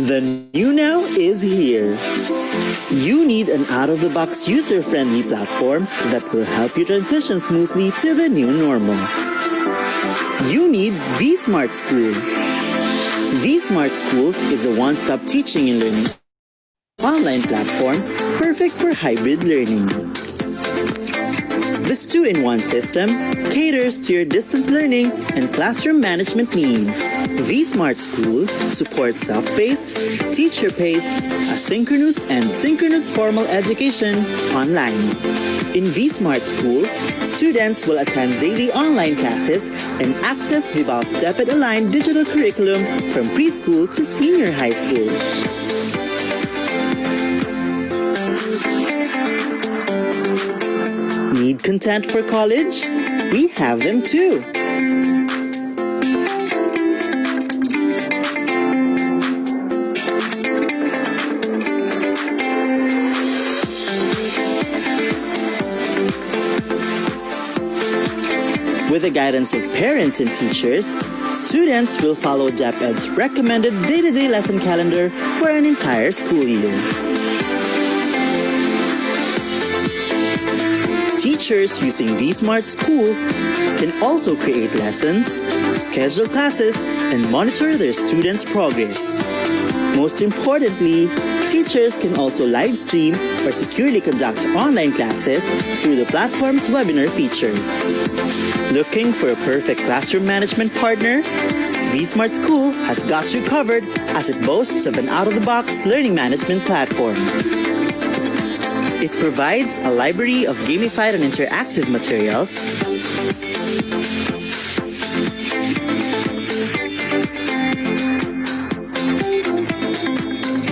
The new now is here. You need an out-of-the-box user-friendly platform that will help you transition smoothly to the new normal. You need vSmart School. vSmart School is a one-stop teaching and learning online platform perfect for hybrid learning. This two-in-one system caters to your distance learning and classroom management needs. vSmart School supports self-paced, teacher-paced, asynchronous and synchronous formal education online. In vSmart School, students will attend daily online classes and access Vival's DepEd-aligned digital curriculum from preschool to senior high school. Need content for college? We have them too. With the guidance of parents and teachers, students will follow DepEd's recommended day-to-day lesson calendar for an entire school year. Teachers using vSmart School can also create lessons, schedule classes, and monitor their students' progress. Most importantly, teachers can also live stream or securely conduct online classes through the platform's webinar feature. Looking for a perfect classroom management partner? vSmart School has got you covered as it boasts of an out-of-the-box learning management platform. It provides a library of gamified and interactive materials,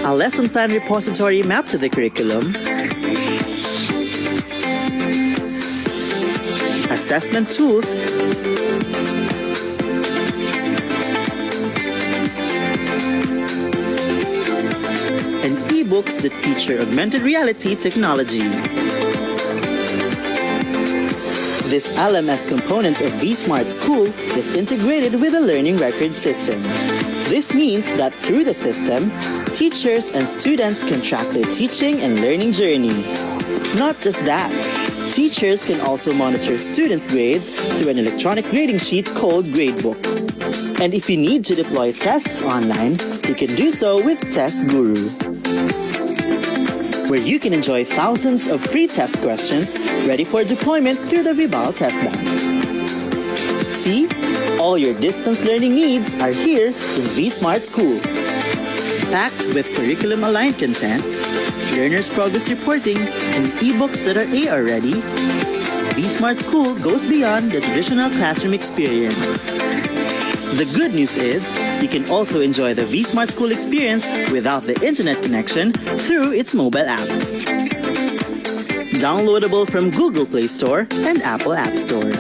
a lesson plan repository mapped to the curriculum, assessment tools, and ebooks that feature augmented reality technology. This LMS component of vSmart School is integrated with a learning record system. This means that through the system, teachers and students can track their teaching and learning journey. Not just that, teachers can also monitor students' grades through an electronic grading sheet called Gradebook. And if you need to deploy tests online, you can do so with Test Guru, where you can enjoy thousands of free test questions ready for deployment through the Vibal Test Bank. See? All your distance learning needs are here in vSmart School. Packed with curriculum-aligned content, learners' progress reporting, and ebooks that are AR ready, vSmart School goes beyond the traditional classroom experience. The good news is, you can also enjoy the vSmart School experience without the internet connection through its mobile app. Downloadable from Google Play Store and Apple App Store.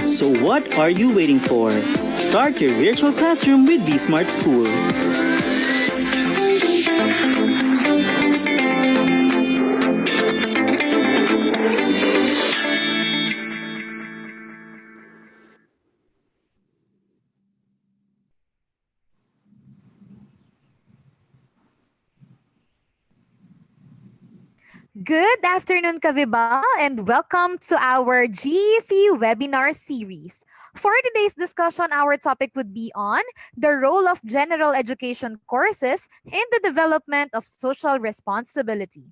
So what are you waiting for? Start your virtual classroom with vSmart School. Good afternoon, Kavibal, and welcome to our GEC webinar series. For today's discussion, our topic would be on the role of general education courses in the development of social responsibility.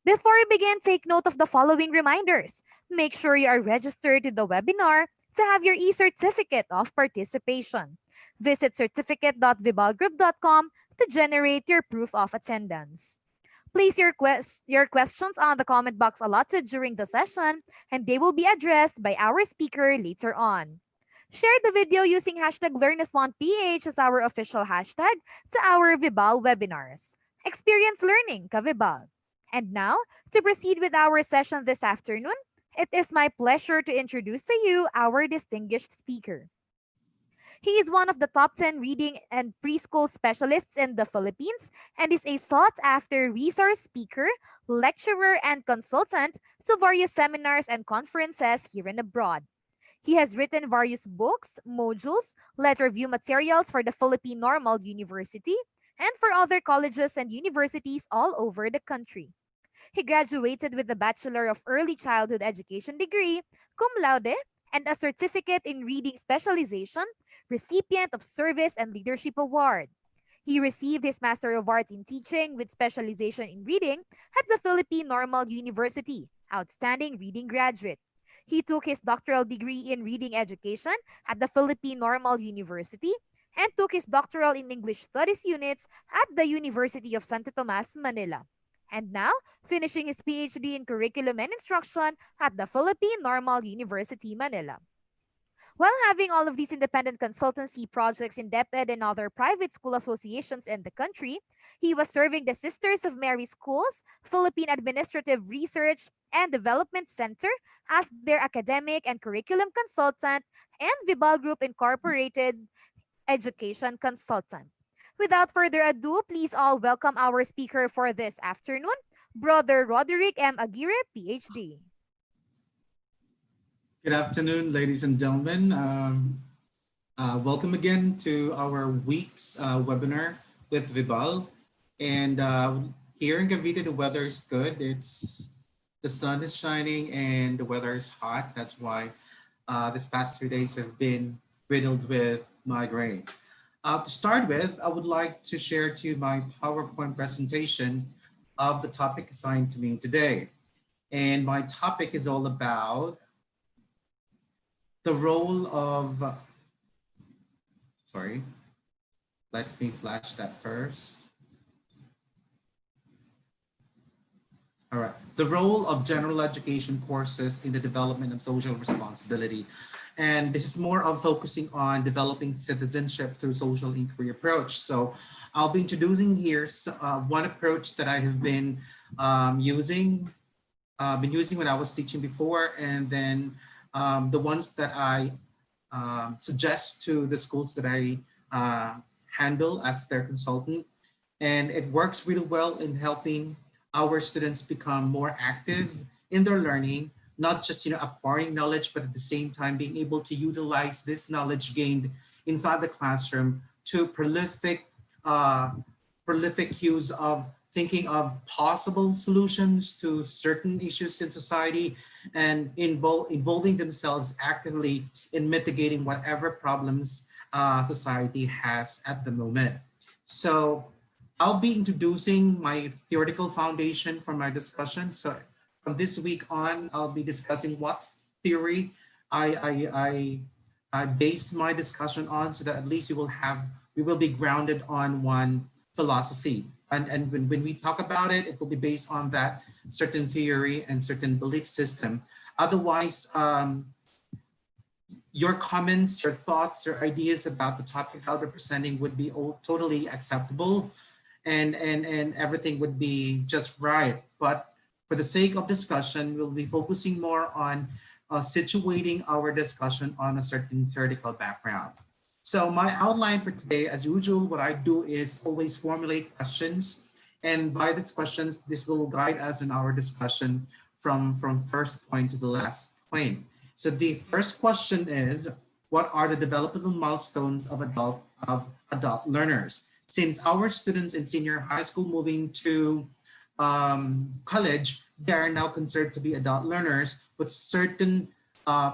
Before we begin, take note of the following reminders. Make sure you are registered to the webinar to have your e-certificate of participation. Visit certificate.vibalgroup.com to generate your proof of attendance. Place your questions on the comment box allotted during the session, and they will be addressed by our speaker later on. Share the video using hashtag LearnAsOnePH as our official hashtag to our Vibal webinars. Experience learning, Kavibal. And now, to proceed with our session this afternoon, it is my pleasure to introduce to you our distinguished speaker. He is one of the top 10 reading and preschool specialists in the Philippines and is a sought-after resource speaker, lecturer, and consultant to various seminars and conferences here and abroad. He has written various books, modules, led review materials for the Philippine Normal University, and for other colleges and universities all over the country. He graduated with a Bachelor of Early Childhood Education degree, cum laude, and a Certificate in Reading Specialization, recipient of Service and Leadership Award. He received his Master of Arts in Teaching with specialization in reading at the Philippine Normal University, outstanding reading graduate. He took his doctoral degree in reading education at the Philippine Normal University and took his doctoral in English Studies units at the University of Santo Tomas, Manila. And now, finishing his PhD in Curriculum and Instruction at the Philippine Normal University, Manila. While having all of these independent consultancy projects in DepEd and other private school associations in the country, he was serving the Sisters of Mary Schools, Philippine Administrative Research and Development Center as their academic and curriculum consultant and Vibal Group Incorporated education consultant. Without further ado, please all welcome our speaker for this afternoon, Brother Roderick M. Aguirre, PhD. Good afternoon, ladies and gentlemen. Welcome again to our week's webinar with Vibal. And here in Cavite, the weather is good. It's The sun is shining and the weather is hot. That's why this past 3 days have been riddled with migraine. To start with, I would like to share to you my PowerPoint presentation of the topic assigned to me today. And my topic is all about the role of, sorry, let me flash that first. All right, the role of general education courses in the development of social responsibility. And this is more of focusing on developing citizenship through social inquiry approach. So I'll be introducing here one approach that I have been using when I was teaching before, and then the ones that I suggest to the schools that I handle as their consultant. And it works really well in helping our students become more active in their learning, not just acquiring knowledge, but at the same time being able to utilize this knowledge gained inside the classroom to prolific use of thinking of possible solutions to certain issues in society, and involving themselves actively in mitigating whatever problems society has at the moment. So I'll be introducing my theoretical foundation for my discussion. So from this week on, I'll be discussing what theory I base my discussion on, so that at least we will be grounded on one philosophy. And when we talk about it, it will be based on that certain theory and certain belief system. Otherwise, your comments, your thoughts, your ideas about the topic I'll be presenting would be all totally acceptable, and everything would be just right. But for the sake of discussion, we'll be focusing more on situating our discussion on a certain theoretical background. So my outline for today, as usual, what I do is always formulate questions. And by these questions, this will guide us in our discussion from first point to the last point. So the first question is, what are the developmental milestones of adult learners? Since our students in senior high school moving to college, they are now considered to be adult learners with certain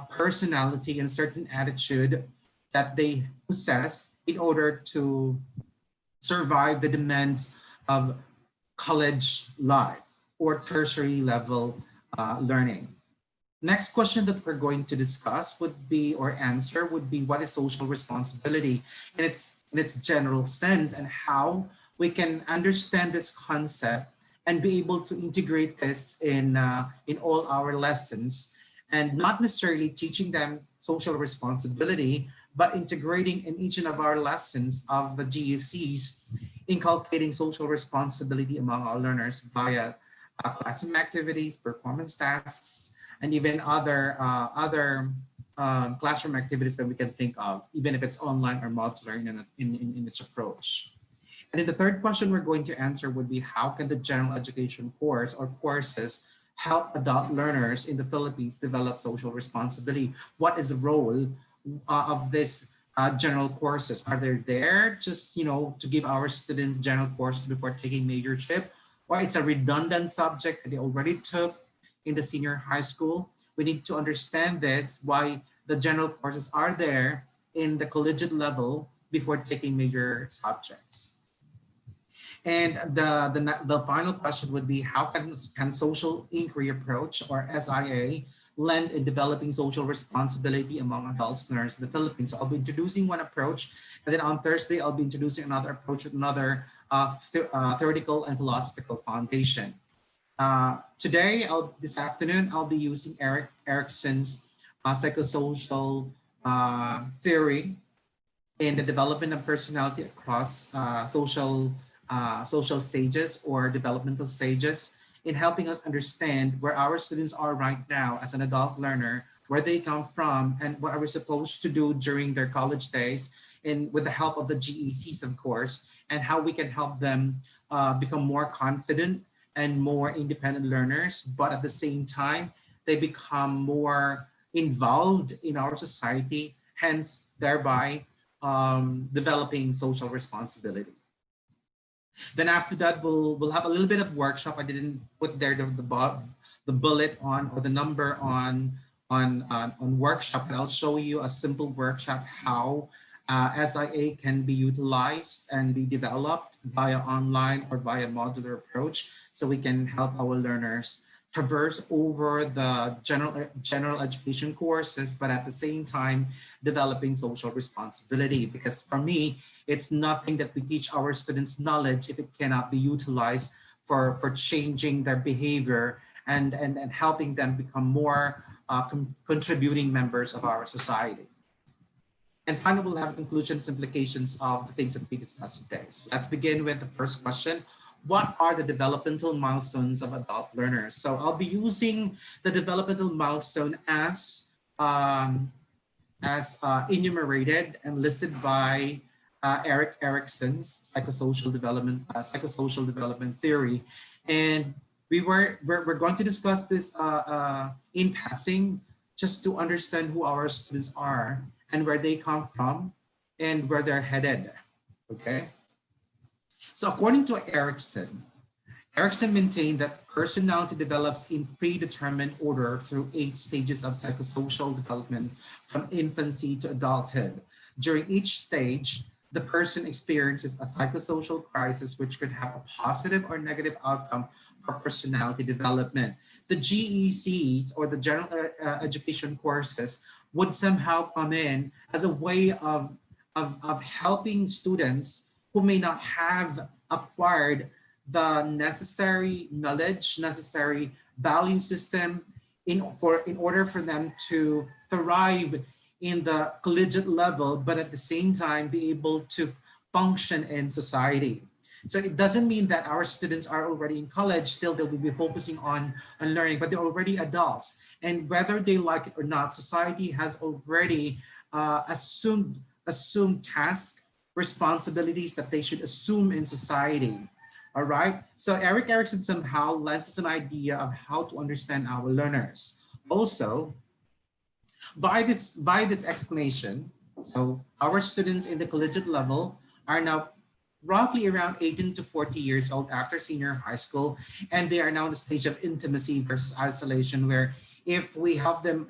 personality and certain attitude that they possess in order to survive the demands of college life or tertiary level learning. Next question that we're going to discuss would be, or answer would be, what is social responsibility in its general sense, and how we can understand this concept and be able to integrate this in all our lessons, and not necessarily teaching them social responsibility, but integrating in each and of our lessons of the GECs, inculcating social responsibility among our learners via classroom activities, performance tasks, and even other classroom activities that we can think of, even if it's online or modular in its approach. And then the third question we're going to answer would be, how can the general education course or courses help adult learners in the Philippines develop social responsibility? What is the role of this general courses? Are they there just to give our students general courses before taking majorship, or it's a redundant subject that they already took in the senior high school? We need to understand this, why the general courses are there in the collegiate level before taking major subjects. And the final question would be, how can social inquiry approach, or SIA, lend in developing social responsibility among adult learners in the Philippines? So I'll be introducing one approach, and then on Thursday, I'll be introducing another approach with another theoretical and philosophical foundation. This afternoon, I'll be using Erik Erikson's psychosocial theory in the development of personality across social stages or developmental stages, in helping us understand where our students are right now as an adult learner, where they come from, and what are we supposed to do during their college days, and with the help of the GECs, of course, and how we can help them become more confident and more independent learners, but at the same time, they become more involved in our society, hence thereby developing social responsibility. Then after that, we'll have a little bit of workshop. I didn't put there the the bullet on or the number on workshop, and I'll show you a simple workshop how SIA can be utilized and be developed via online or via modular approach, so we can help our learners traverse over the general education courses, but at the same time developing social responsibility. Because for me, it's nothing that we teach our students knowledge if it cannot be utilized for changing their behavior and helping them become more contributing members of our society. And finally, we'll have conclusions, implications of the things that we discussed today. So let's begin with the first question. What are the developmental milestones of adult learners? So I'll be using the developmental milestone as enumerated and listed by Erik Erikson's psychosocial development theory. And we're going to discuss this in passing, just to understand who our students are and where they come from and where they're headed. Okay. So according to Erikson maintained that personality develops in predetermined order through 8 stages of psychosocial development from infancy to adulthood. During each stage, the person experiences a psychosocial crisis which could have a positive or negative outcome for personality development. The GECs, or the general education courses, would somehow come in as a way of helping students who may not have acquired the necessary knowledge, necessary value system in order for them to thrive in the collegiate level, but at the same time be able to function in society. So it doesn't mean that our students are already in college, still they will be focusing on learning, but they're already adults. And whether they like it or not, society has already assumed tasks, responsibilities that they should assume in society. All right. So Erik Erikson somehow lends us an idea of how to understand our learners. Also, by this explanation, so our students in the collegiate level are now roughly around 18 to 40 years old after senior high school, and they are now in the stage of intimacy versus isolation, where if we help them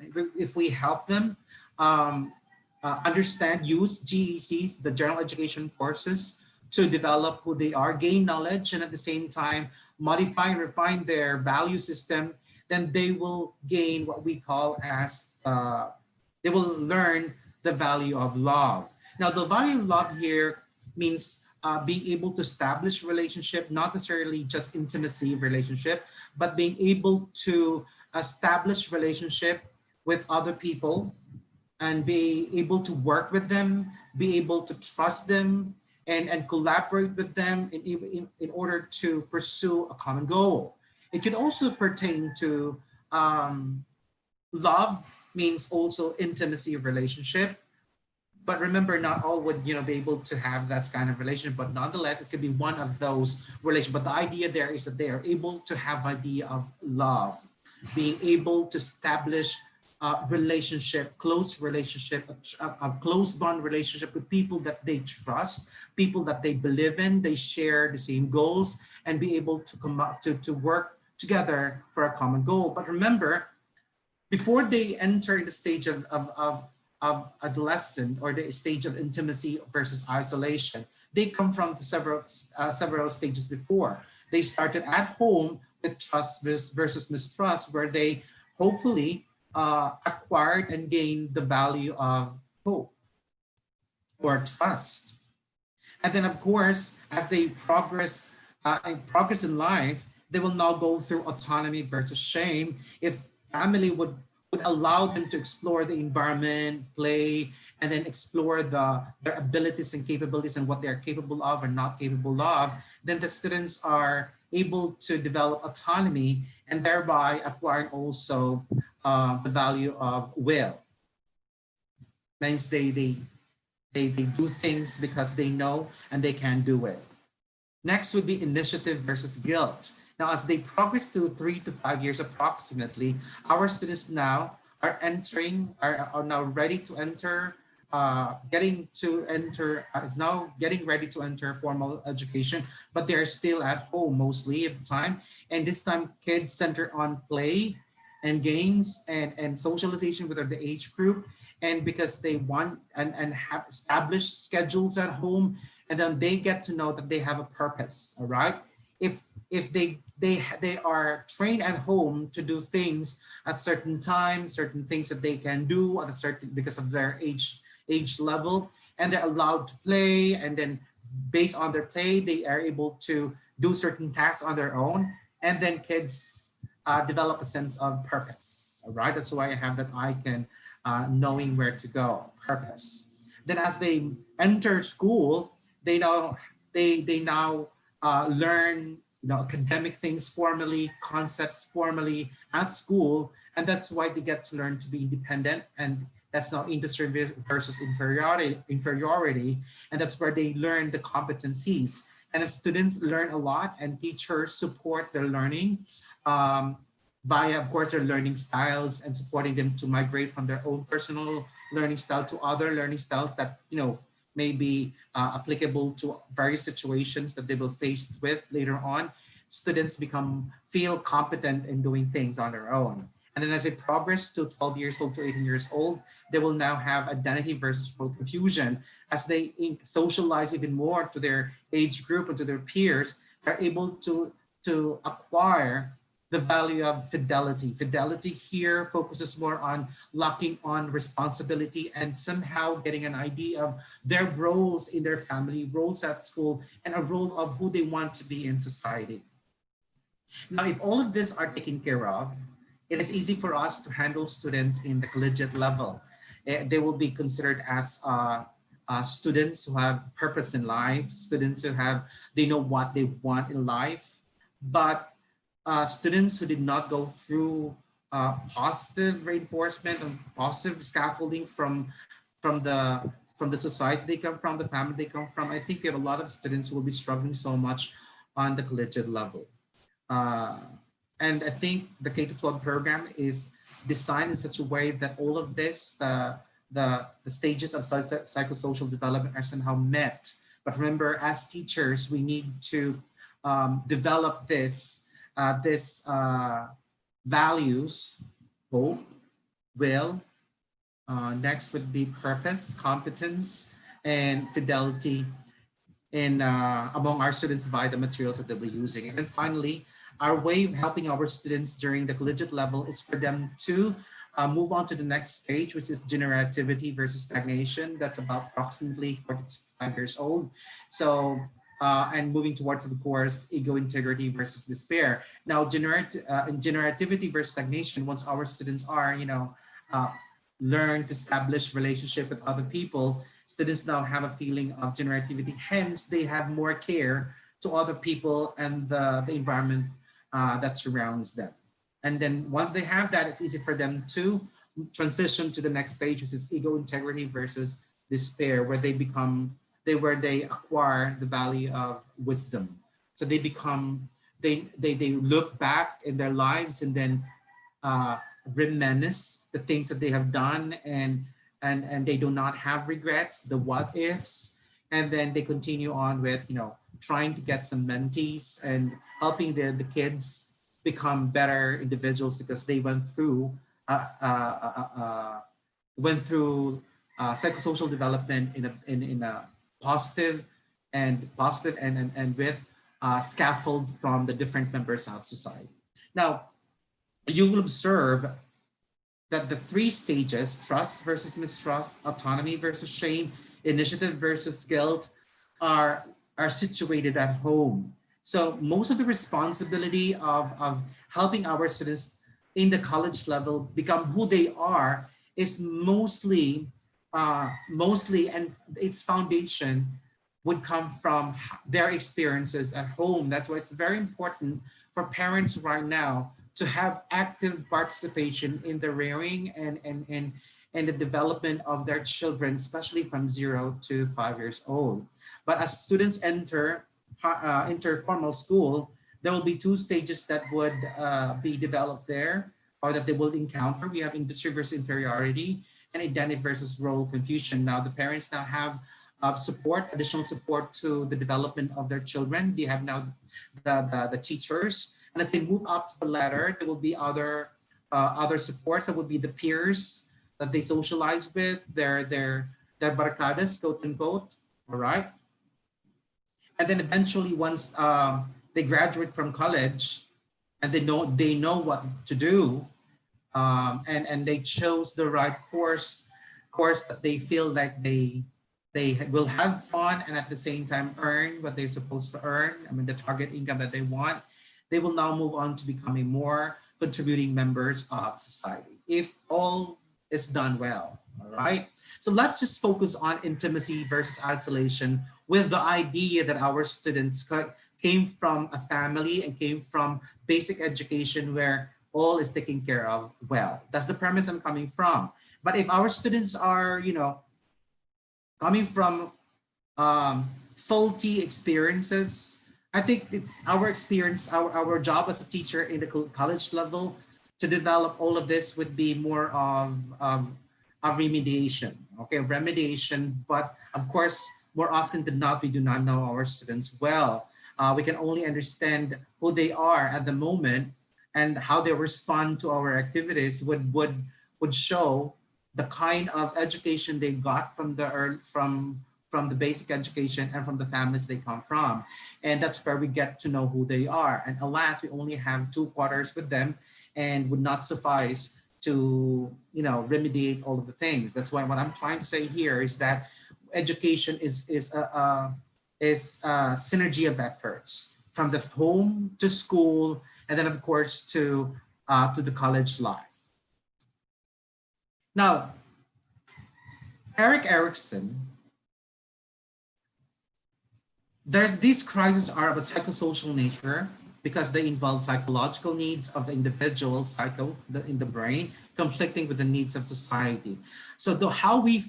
understand, use GECs, the general education courses, to develop who they are, gain knowledge, and at the same time modify and refine their value system, then they will gain what we call as, they will learn the value of love. Now, the value of love here means being able to establish relationship, not necessarily just intimacy relationship, but being able to establish relationship with other people and be able to work with them, be able to trust them, and collaborate with them in order to pursue a common goal. It could also pertain to love means also intimacy of relationship. But remember, not all would be able to have that kind of relationship, but nonetheless, it could be one of those relations. But the idea there is that they are able to have idea of love, being able to establish relationship, close relationship, a close bond relationship with people that they trust, people that they believe in, they share the same goals, and be able to come up to work together for a common goal. But remember, before they enter the stage of adolescent, or the stage of intimacy versus isolation, they come from several stages before. They started at home with trust versus mistrust, where they hopefully acquired and gained the value of hope or trust. And then, of course, as they progress in life, they will now go through autonomy versus shame. If family would allow them to explore the environment, play, and then explore their abilities and capabilities and what they're capable of or not capable of, then the students are able to develop autonomy and thereby acquiring also the value of will. Means they do things because they know and they can do it. Next would be initiative versus guilt. Now, as they progress through 3 to 5 years approximately, our students now are now ready to enter getting to enter, is now getting ready to enter formal education, but they're still at home mostly at the time. And this time kids center on play and games and socialization with the age group. And because they want and have established schedules at home, and then they get to know that they have a purpose, all right? If they are trained at home to do things at certain times, certain things that they can do at a certain, because of their age level, and they're allowed to play, and then based on their play they are able to do certain tasks on their own, and then kids develop a sense of purpose, all right? That's why I have that icon, knowing where to go, purpose. Then as they enter school, they now learn, you know, academic things formally, concepts formally at school, and that's why they get to learn to be independent. And that's now industry versus inferiority, and that's where they learn the competencies. And if students learn a lot and teachers support their learning via, of course, their learning styles, and supporting them to migrate from their own personal learning style to other learning styles that, you know, may be applicable to various situations that they will face with later on, students feel competent in doing things on their own. And then as they progress to 12 years old to 18 years old, they will now have identity versus role confusion. As they socialize even more to their age group and to their peers, they're able to acquire the value of fidelity. Fidelity here focuses more on locking on responsibility and somehow getting an idea of their roles in their family, roles at school, and a role of who they want to be in society. Now, if all of this are taken care of, it is easy for us to handle students in the collegiate level. They will be considered as students who have purpose in life, students who they know what they want in life, but students who did not go through positive reinforcement and positive scaffolding from the society they come from, the family they come from, I think we have a lot of students who will be struggling so much on the collegiate level. And I think the K-12 program is designed in such a way that all of this, the stages of psychosocial development are somehow met. But remember, as teachers, we need to develop this values, hope, will. Next would be purpose, competence, and fidelity in among our students via the materials that they'll be using. And then finally, our way of helping our students during the collegiate level is for them to move on to the next stage, which is generativity versus stagnation. That's about approximately 4 to 5 years old. So, and moving towards, of course, ego integrity versus despair. Now, generativity versus stagnation, once our students are, learn to establish relationship with other people, students now have a feeling of generativity. Hence, they have more care to other people and the environment that surrounds them. And then once they have that, it's easy for them to transition to the next stage, which is ego integrity versus despair, where they acquire the value of wisdom. So they look back in their lives and then reminisce the things that they have done, and they do not have regrets, the what ifs, and then they continue on with trying to get some mentees and helping the kids become better individuals because they went through psychosocial development in a positive and with scaffold from the different members of society. Now, you will observe that the 3 stages, trust versus mistrust, autonomy versus shame, initiative versus guilt, are situated at home. So most of the responsibility of helping our students in the college level become who they are is mostly and its foundation would come from their experiences at home. That's why it's very important for parents right now to have active participation in the rearing and the development of their children, especially from 0 to 5 years old. But as students enter formal school, there will be 2 stages that would be developed there, or that they will encounter. We have industry versus inferiority, and identity versus role confusion. Now, the parents now have support, additional support to the development of their children. They have now the teachers, and as they move up to the ladder, there will be other supports. That would be the peers that they socialize with, their barcadas, quote unquote. All right, and then eventually, once they graduate from college, and they know what to do, and they chose the right course that they feel like they will have fun and at the same time earn what they're supposed to earn. I mean, the target income that they want. They will now move on to becoming more contributing members of society if all is done well. All right. So let's just focus on intimacy versus isolation, with the idea that our students came from a family and came from basic education where all is taken care of well. That's the premise I'm coming from. But if our students are, coming from faulty experiences, I think it's our experience, our job as a teacher in the college level to develop all of this would be more of remediation, okay, remediation. But of course, more often than not, we do not know our students well. We can only understand who they are at the moment, and how they respond to our activities would show the kind of education they got from the basic education and from the families they come from. And that's where we get to know who they are. And alas, we only have 2 quarters with them and would not suffice to, remediate all of the things. That's why what I'm trying to say here is that education is a synergy of efforts from the home to school, and then of course to the college life. Now, Erik Erikson, these crises are of a psychosocial nature because they involve psychological needs of the individual in the brain conflicting with the needs of society. So how we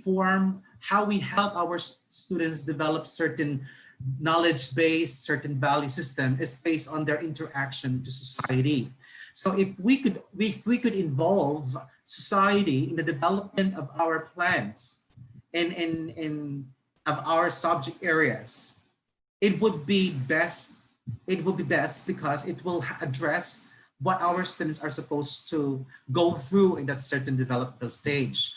help our students develop certain knowledge base, certain value system is based on their interaction to society. So if we could involve society in the development of our plans in of our subject areas, it would be best because it will address what our students are supposed to go through in that certain developmental stage.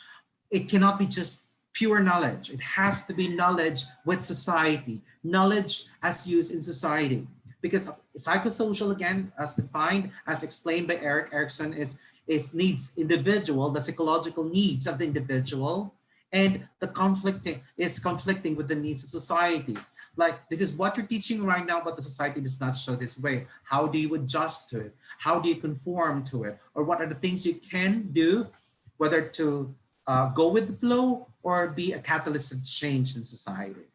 It cannot be just pure knowledge. It has to be knowledge with society, knowledge as used in society. Because psychosocial, again, as defined, as explained by Erik Erikson, is needs individual, the psychological needs of the individual, and the conflicting with the needs of society. Like, this is what you're teaching right now, but the society does not show this way. How do you adjust to it? How do you conform to it? Or what are the things you can do, whether to go with the flow or be a catalyst of change in society?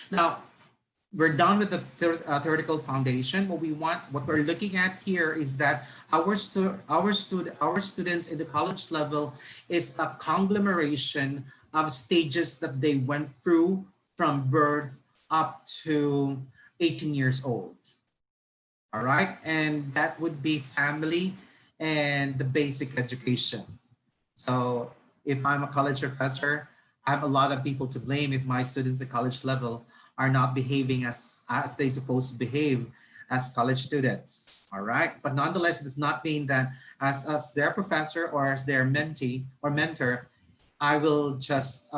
Now, we're done with the theoretical foundation. What we're looking at here is that our students in the college level is a conglomeration of stages that they went through from birth up to 18 years old. All right, and that would be family and the basic education. So if I'm a college professor, I have a lot of people to blame if my students at college level are not behaving as they supposed to behave as college students. All right, but nonetheless, it does not mean that as their professor or as their mentee or mentor, I will just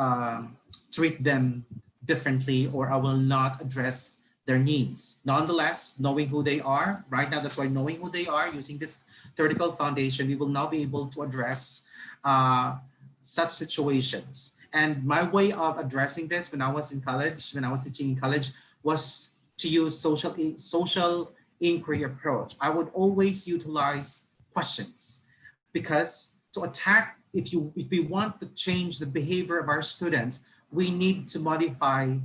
treat them differently, or I will not address their needs. Nonetheless, knowing who they are right now, that's why knowing who they are, using this theoretical foundation, we will now be able to address such situations. And my way of addressing this when I was in college, when I was teaching in college, was to use social inquiry approach. I would always utilize questions, because to attack, if we want to change the behavior of our students, we need to modify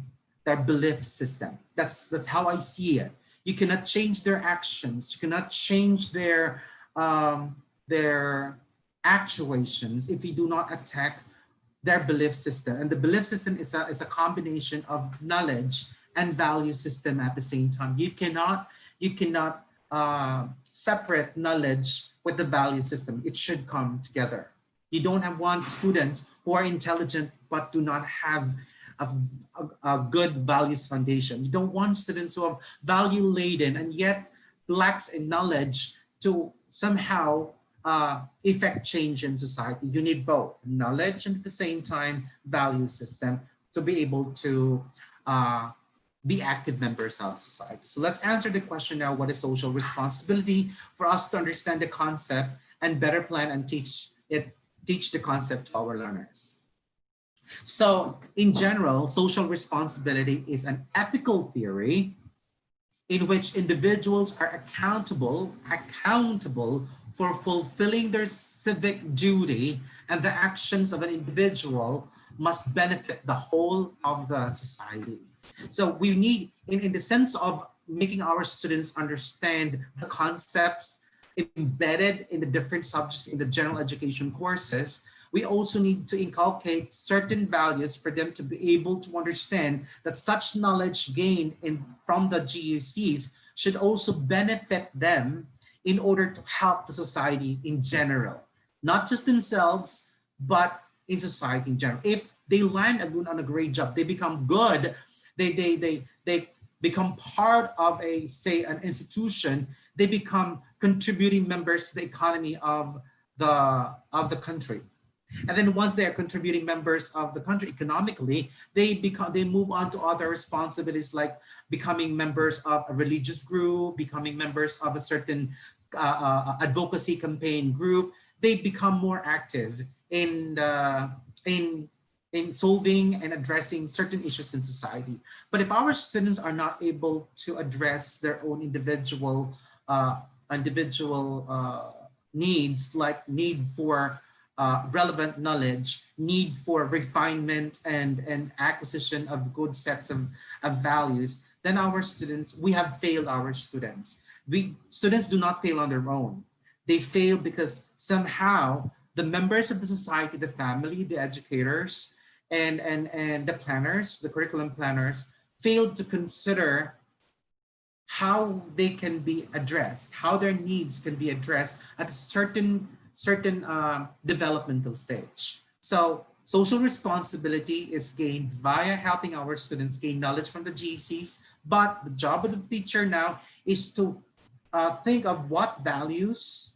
their belief system. That's how I see it. You cannot change their actions. You cannot change their actuations if you do not attack their belief system. And the belief system is a combination of knowledge and value system at the same time. You cannot separate knowledge with the value system. It should come together. You don't have want students who are intelligent but do not have a good values foundation. You don't want students who are value laden and yet lacks in knowledge to somehow effect change in society. You need both knowledge and at the same time value system to be able to be active members of society. So let's answer the question now, what is social responsibility, for us to understand the concept and better plan and teach the concept to our learners. So in general, social responsibility is an ethical theory in which individuals are accountable for fulfilling their civic duty, and the actions of an individual must benefit the whole of the society. So we need, in the sense of making our students understand the concepts embedded in the different subjects in the general education courses, we also need to inculcate certain values for them to be able to understand that such knowledge gained from the GUCs should also benefit them in order to help the society in general, not just themselves, but in society in general. If they land on a great job, they become good, they become part of an institution, they become contributing members to the economy of the country. And then once they are contributing members of the country economically, they move on to other responsibilities like becoming members of a religious group, becoming members of a certain advocacy campaign group. They become more active in solving and addressing certain issues in society. But if our students are not able to address their own individual needs, like need for relevant knowledge, need for refinement and acquisition of good sets of values, then we have failed our students. Students do not fail on their own. They fail because somehow the members of the society, the family, the educators, and the planners, the curriculum planners, failed to consider how they can be addressed, how their needs can be addressed at a certain developmental stage. So social responsibility is gained via helping our students gain knowledge from the GCs, but the job of the teacher now is to think of what values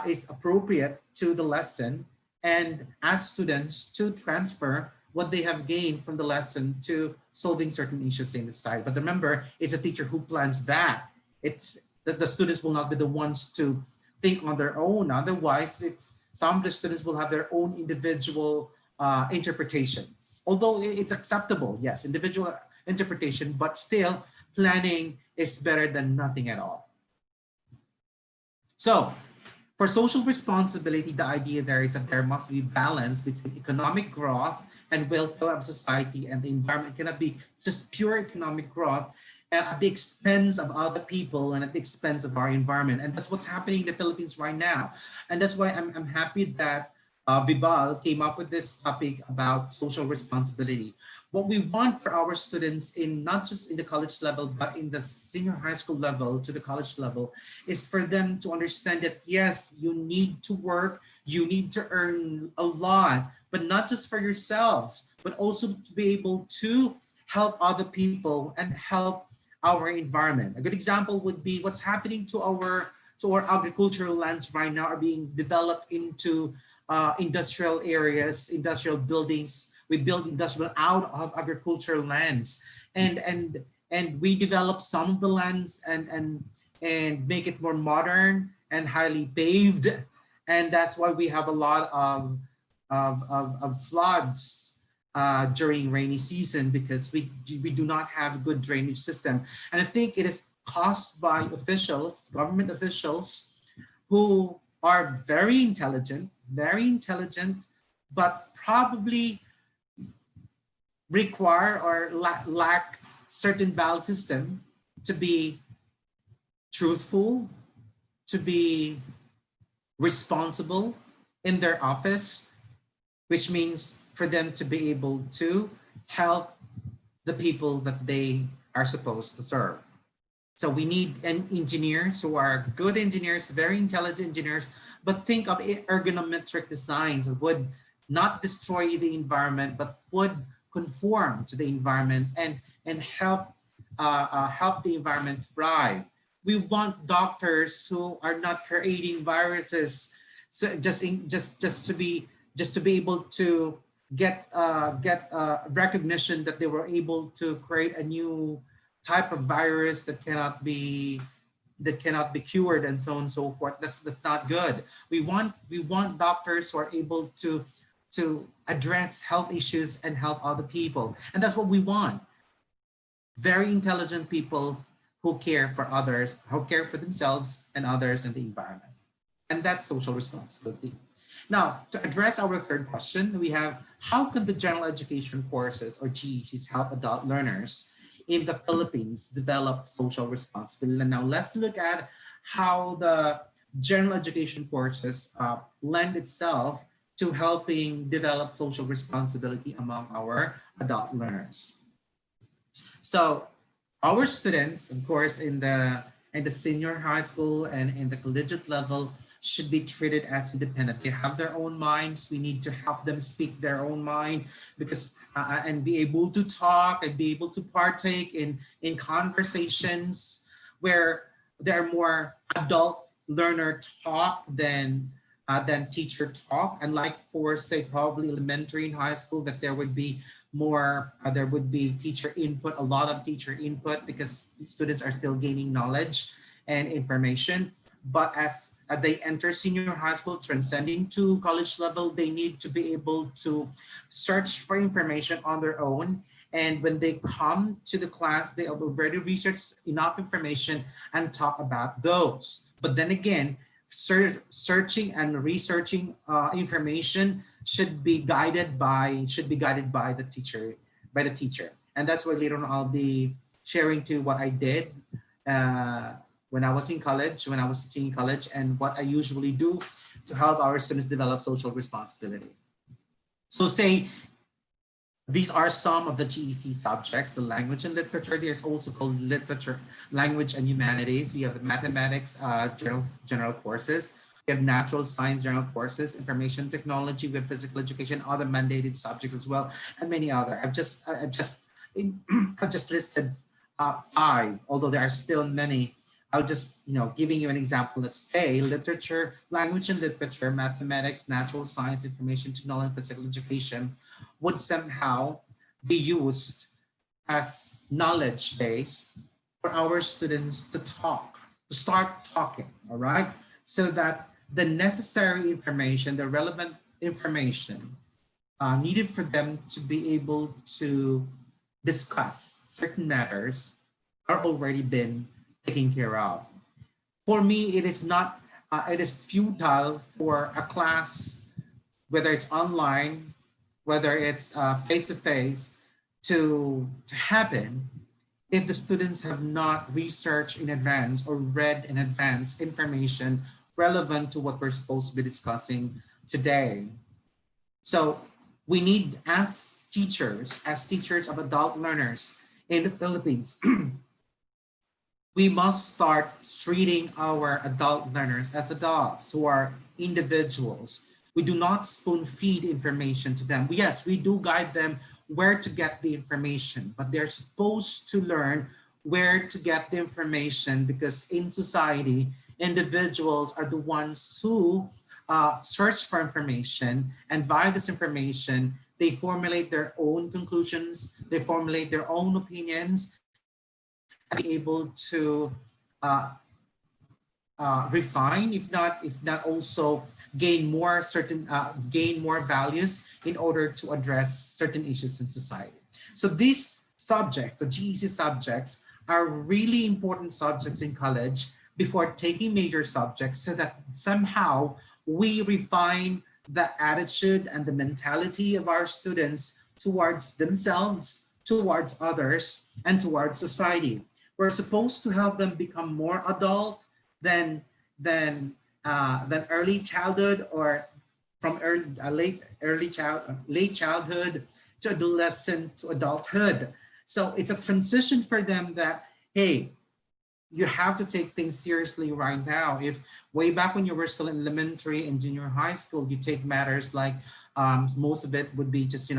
is appropriate to the lesson and ask students to transfer what they have gained from the lesson to solving certain issues in the society. But remember, it's a teacher who plans that. It's that the students will not be the ones to think on their own. Otherwise, some of the students will have their own individual interpretations. Although it's acceptable, yes, individual interpretation, but still planning is better than nothing at all. So for social responsibility, the idea there is that there must be balance between economic growth and welfare of society and the environment. It cannot be just pure economic growth at the expense of other people and at the expense of our environment. And that's what's happening in the Philippines right now. And that's why I'm happy that Vibal came up with this topic about social responsibility. What we want for our students, in not just in the college level, but in the senior high school level to the college level, is for them to understand that, yes, you need to work, you need to earn a lot, but not just for yourselves, but also to be able to help other people and help our environment. A good example would be what's happening to our agricultural lands right now are being developed into industrial areas, industrial buildings. We build industrial out of agricultural lands, and we develop some of the lands and make it more modern and highly paved, and that's why we have a lot of floods during rainy season, because we do not have a good drainage system. And I think it is caused by officials, government officials, who are very intelligent, but probably require or lack certain value system to be truthful, to be responsible in their office, which means for them to be able to help the people that they are supposed to serve. So we need engineers who are good engineers, very intelligent engineers, but think of ergonometric designs that would not destroy the environment, but would conform to the environment and help the environment thrive. We want doctors who are not creating viruses, so just to be able to get recognition that they were able to create a new type of virus that cannot be cured, and so on and so forth. That's not good. We want doctors who are able to address health issues and help other people, and that's what we want. Very intelligent people who care for others, who care for themselves and others and the environment. And that's social responsibility. Now, to address our third question, we have, how can the general education courses or GECs help adult learners in the Philippines develop social responsibility? Now, let's look at how the general education courses lend itself to helping develop social responsibility among our adult learners. So our students, of course, in the senior high school and in the collegiate level should be treated as independent. They have their own minds. We need to help them speak their own mind, because and be able to talk and be able to partake in conversations where they're more adult learner talk than teacher talk. And like for, say, probably elementary and high school, that there would be more, there would be teacher input, a lot of teacher input, because students are still gaining knowledge and information. But as they enter senior high school, transcending to college level, they need to be able to search for information on their own. And when they come to the class, they have already researched enough information and talk about those. But then again, searching and researching information should be guided by the teacher, and that's why later on I'll be sharing to what I did when I was in college, when I was teaching in college, and what I usually do to help our students develop social responsibility. So say these are some of the GEC subjects: the language and literature. There's also called literature, language and humanities. We have the mathematics general courses. We have natural science general courses, information technology, we have physical education, other mandated subjects as well, and many other. I've just listed 5, although there are still many. I'll just, giving you an example. Let's say literature, language and literature, mathematics, natural science, information technology, and physical education would somehow be used as knowledge base for our students to start talking, all right? So that the necessary information, the relevant information needed for them to be able to discuss certain matters are already been taken care of. For me, it is not, it is futile for a class, whether it's online, whether it's face-to-face, to happen if the students have not researched in advance or read in advance information relevant to what we're supposed to be discussing today. So we need, as teachers of adult learners in the Philippines, we must start treating our adult learners as adults who are individuals. We do not spoon feed information to them. Yes, we do guide them where to get the information, but they're supposed to learn where to get the information, because in society, individuals are the ones who search for information, and via this information, they formulate their own conclusions, they formulate their own opinions, and be able to refine, if not also gain more values in order to address certain issues in society. So these subjects, the GEC subjects, are really important subjects in college before taking major subjects, so that somehow we refine the attitude and the mentality of our students towards themselves, towards others, and towards society. We're supposed to help them become more adult than early childhood, or from late childhood to adolescent to adulthood. So it's a transition for them that, hey, you have to take things seriously right now. If way back when you were still in elementary and junior high school, you take matters like most of it would be just,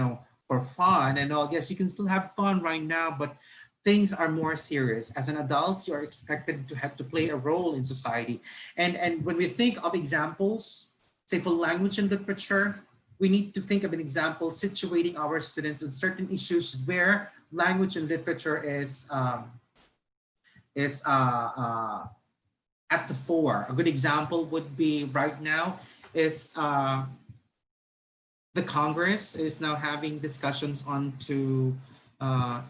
for fun and all. Yes, you can still have fun right now, but things are more serious. As an adult, you are expected to have to play a role in society. And when we think of examples, say for language and literature, we need to think of an example situating our students in certain issues where language and literature is at the fore. A good example would be right now is the Congress is now having discussions on uh,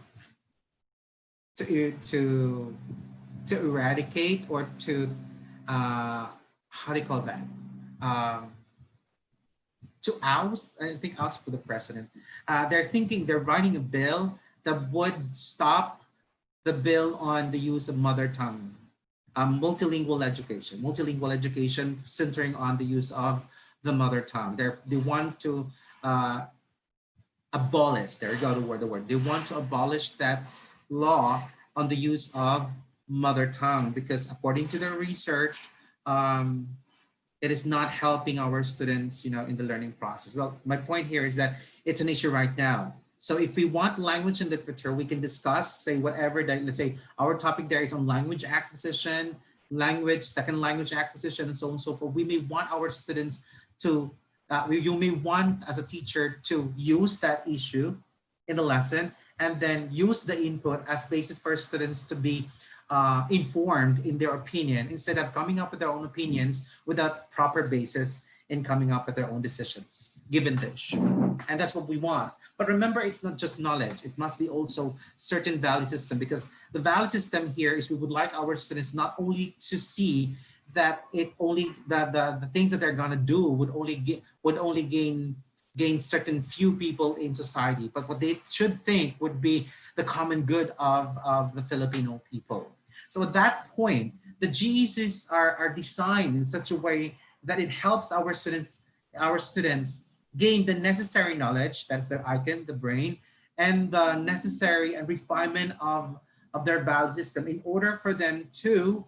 to eradicate or to how do you call that? Um, to oust, I think oust for the president. They're writing a bill that would stop the bill on the use of mother tongue, multilingual education centering on the use of the mother tongue. They want to uh, abolish, there you go, the word. They want to abolish that law on the use of mother tongue because according to their research, um, it is not helping our students, in the learning process. Well, my point here is that it's an issue right now. So if we want language and literature, we can discuss, say whatever, that, let's say our topic there is on language acquisition, second language acquisition, and so on and so forth. We may want our students to, you may want as a teacher to use that issue in the lesson and then use the input as basis for students to be informed in their opinion instead of coming up with their own opinions without proper basis in coming up with their own decisions given the issue. And that's what we want. But remember, it's not just knowledge. It must be also certain value system because the value system here is we would like our students not only to see that the things that they're gonna do would only gain certain few people in society, but what they should think would be the common good of the Filipino people. So at that point, the GECs are designed in such a way that it helps our students gain the necessary knowledge, that's the icon, the brain, and the necessary and refinement of their value system in order for them to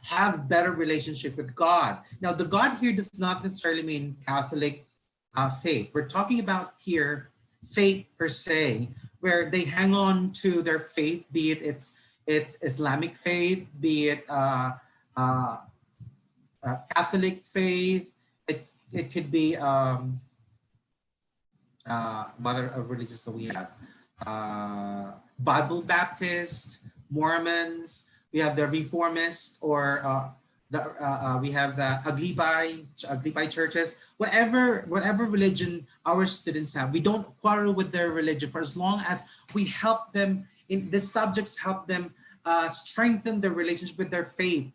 have better relationship with God. Now, the God here does not necessarily mean Catholic faith. We're talking about here faith per se, where they hang on to their faith, be it it's Islamic faith, be it Catholic faith. It could be what are religions that we have? Bible Baptist, Mormons. We have the Reformist, or we have the Aglipay churches. Whatever religion our students have, we don't quarrel with their religion for as long as we help them in the subjects, help them strengthen their relationship with their faith.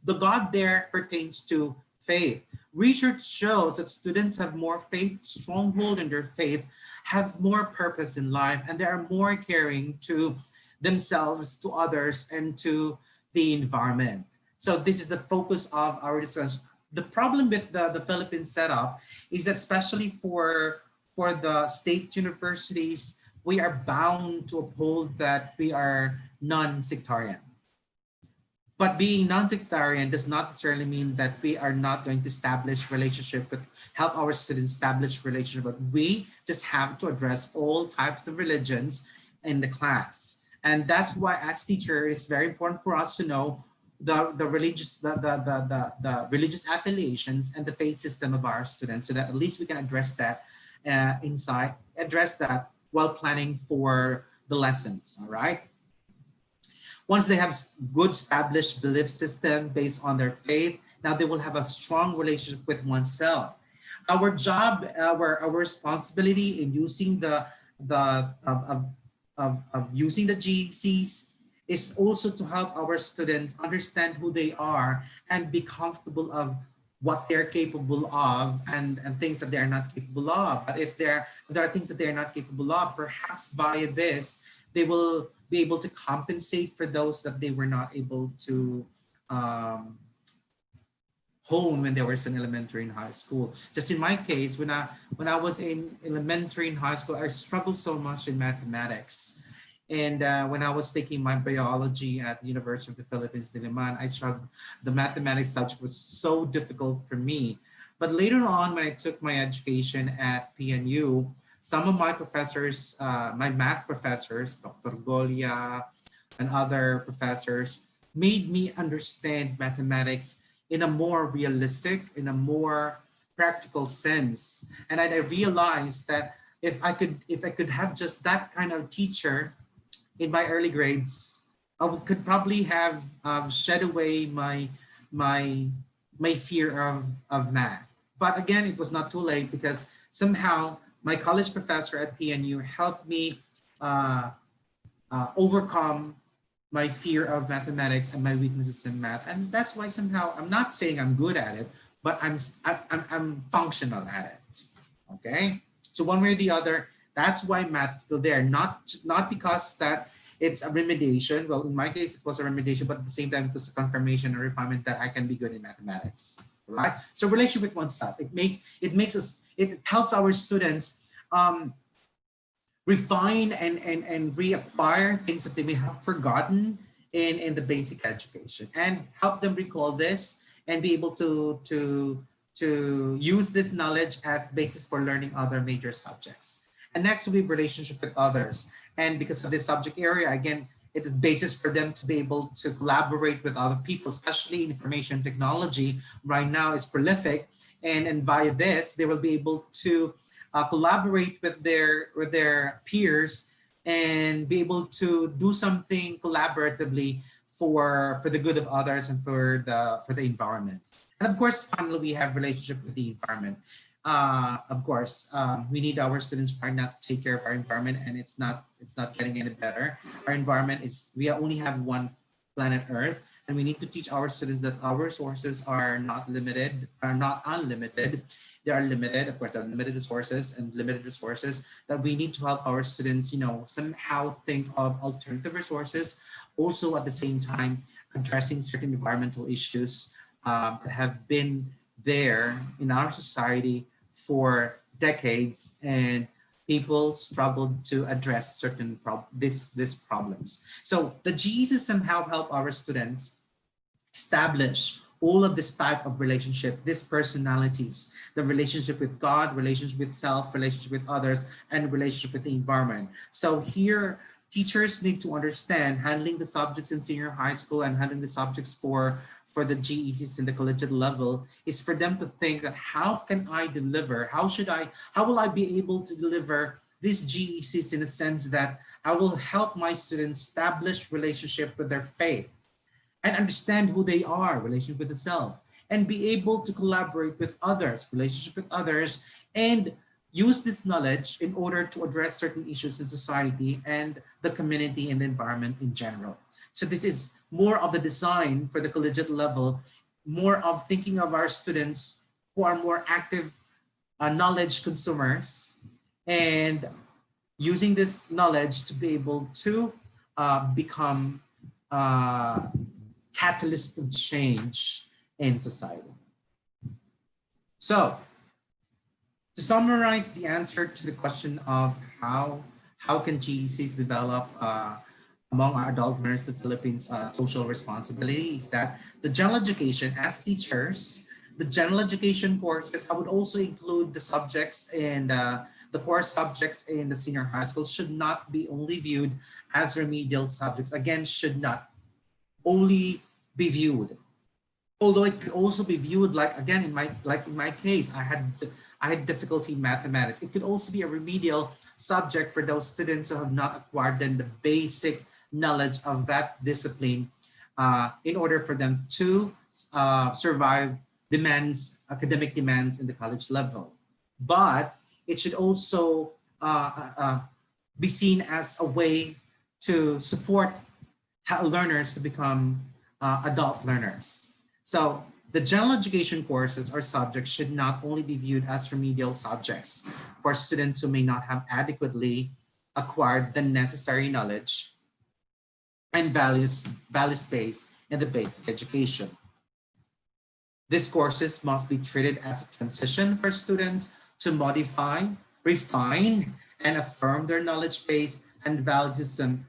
The God there pertains to faith. Research shows that students have more faith, stronghold in their faith, have more purpose in life, and they are more caring to themselves, to others, and to the environment. So this is the focus of our discussion. The problem with the Philippine setup is that especially for the state universities, we are bound to uphold that we are non-sectarian. But being non-sectarian does not necessarily mean that we are not going to help our students establish relationship, but we just have to address all types of religions in the class. And that's why as teacher, it's very important for us to know the religious affiliations and the faith system of our students so that at least we can address that while planning for the lessons, all right? Once they have good established belief system based on their faith, now they will have a strong relationship with oneself. Our job, our responsibility in using using the GCs is also to help our students understand who they are and be comfortable of what they're capable of and things that they're not capable of. But if there are things that they're not capable of, perhaps by this, they will be able to compensate for those that they were not able to hone when they were in elementary and high school. Just in my case, when I was in elementary and high school, I struggled so much in mathematics. And when I was taking my biology at the University of the Philippines, Diliman, I struggled. The mathematics subject was so difficult for me. But later on, when I took my education at PNU, some of my professors, my math professors, Dr. Golia and other professors, made me understand mathematics in a more realistic, in a more practical sense. And I realized that if I could have just that kind of teacher in my early grades, could probably have shed away my my fear of math. But again, it was not too late because somehow my college professor at PNU helped me uh, overcome my fear of mathematics and my weaknesses in math. And that's why somehow I'm not saying I'm good at it, but I'm functional at it. Okay, so one way or the other, that's why math is still there. Not because that it's a remediation. Well, in my case, it was a remediation, but at the same time, it was a confirmation or refinement that I can be good in mathematics. Right. So relationship with oneself, it helps our students refine and reacquire things that they may have forgotten in the basic education, and help them recall this and be able to use this knowledge as basis for learning other major subjects. And next will be relationship with others. And because of this subject area, again, it is basis for them to be able to collaborate with other people, especially information technology right now is prolific. And via this, they will be able to collaborate with their peers and be able to do something collaboratively for the good of others and for the environment. And of course, finally, we have relationship with the environment. Of course, we need our students right now to take care of our environment, and it's not getting any better. Our environment is, we only have one planet Earth, and we need to teach our students that our resources are not limited, are not unlimited. They are limited. Of course, there are limited resources and limited resources, that we need to help our students, somehow think of alternative resources. Also, at the same time, addressing certain environmental issues that have been there in our society for decades, and people struggled to address certain these problems. So the GECs somehow help our students establish all of this type of relationship, these personalities, the relationship with God, relationship with self, relationship with others, and relationship with the environment. So here, teachers need to understand handling the subjects in senior high school and handling the subjects for the GECs in the collegiate level is for them to think that how can I deliver? How will I be able to deliver these GECs in a sense that I will help my students establish relationship with their faith and understand who they are, relationship with the self, and be able to collaborate with others, relationship with others, and use this knowledge in order to address certain issues in society and the community and the environment in general. So this is more of the design for the collegiate level, more of thinking of our students who are more active knowledge consumers, and using this knowledge to be able to become catalyst of change in society. So to summarize the answer to the question of how can GECs develop among our adult learners in the Philippines social responsibility, is that the general education as teachers, the general education courses, I would also include the subjects and the core subjects in the senior high school should not be only viewed as remedial subjects. Again, should not only be viewed. Although it could also be viewed like, again, in my case, I had difficulty in mathematics. It could also be a remedial subject for those students who have not acquired then the basic knowledge of that discipline in order for them to survive academic demands in the college level. But it should also be seen as a way to support learners to become adult learners. So the general education courses or subjects should not only be viewed as remedial subjects for students who may not have adequately acquired the necessary knowledge and values-based in the basic education. These courses must be treated as a transition for students to modify, refine, and affirm their knowledge base and value system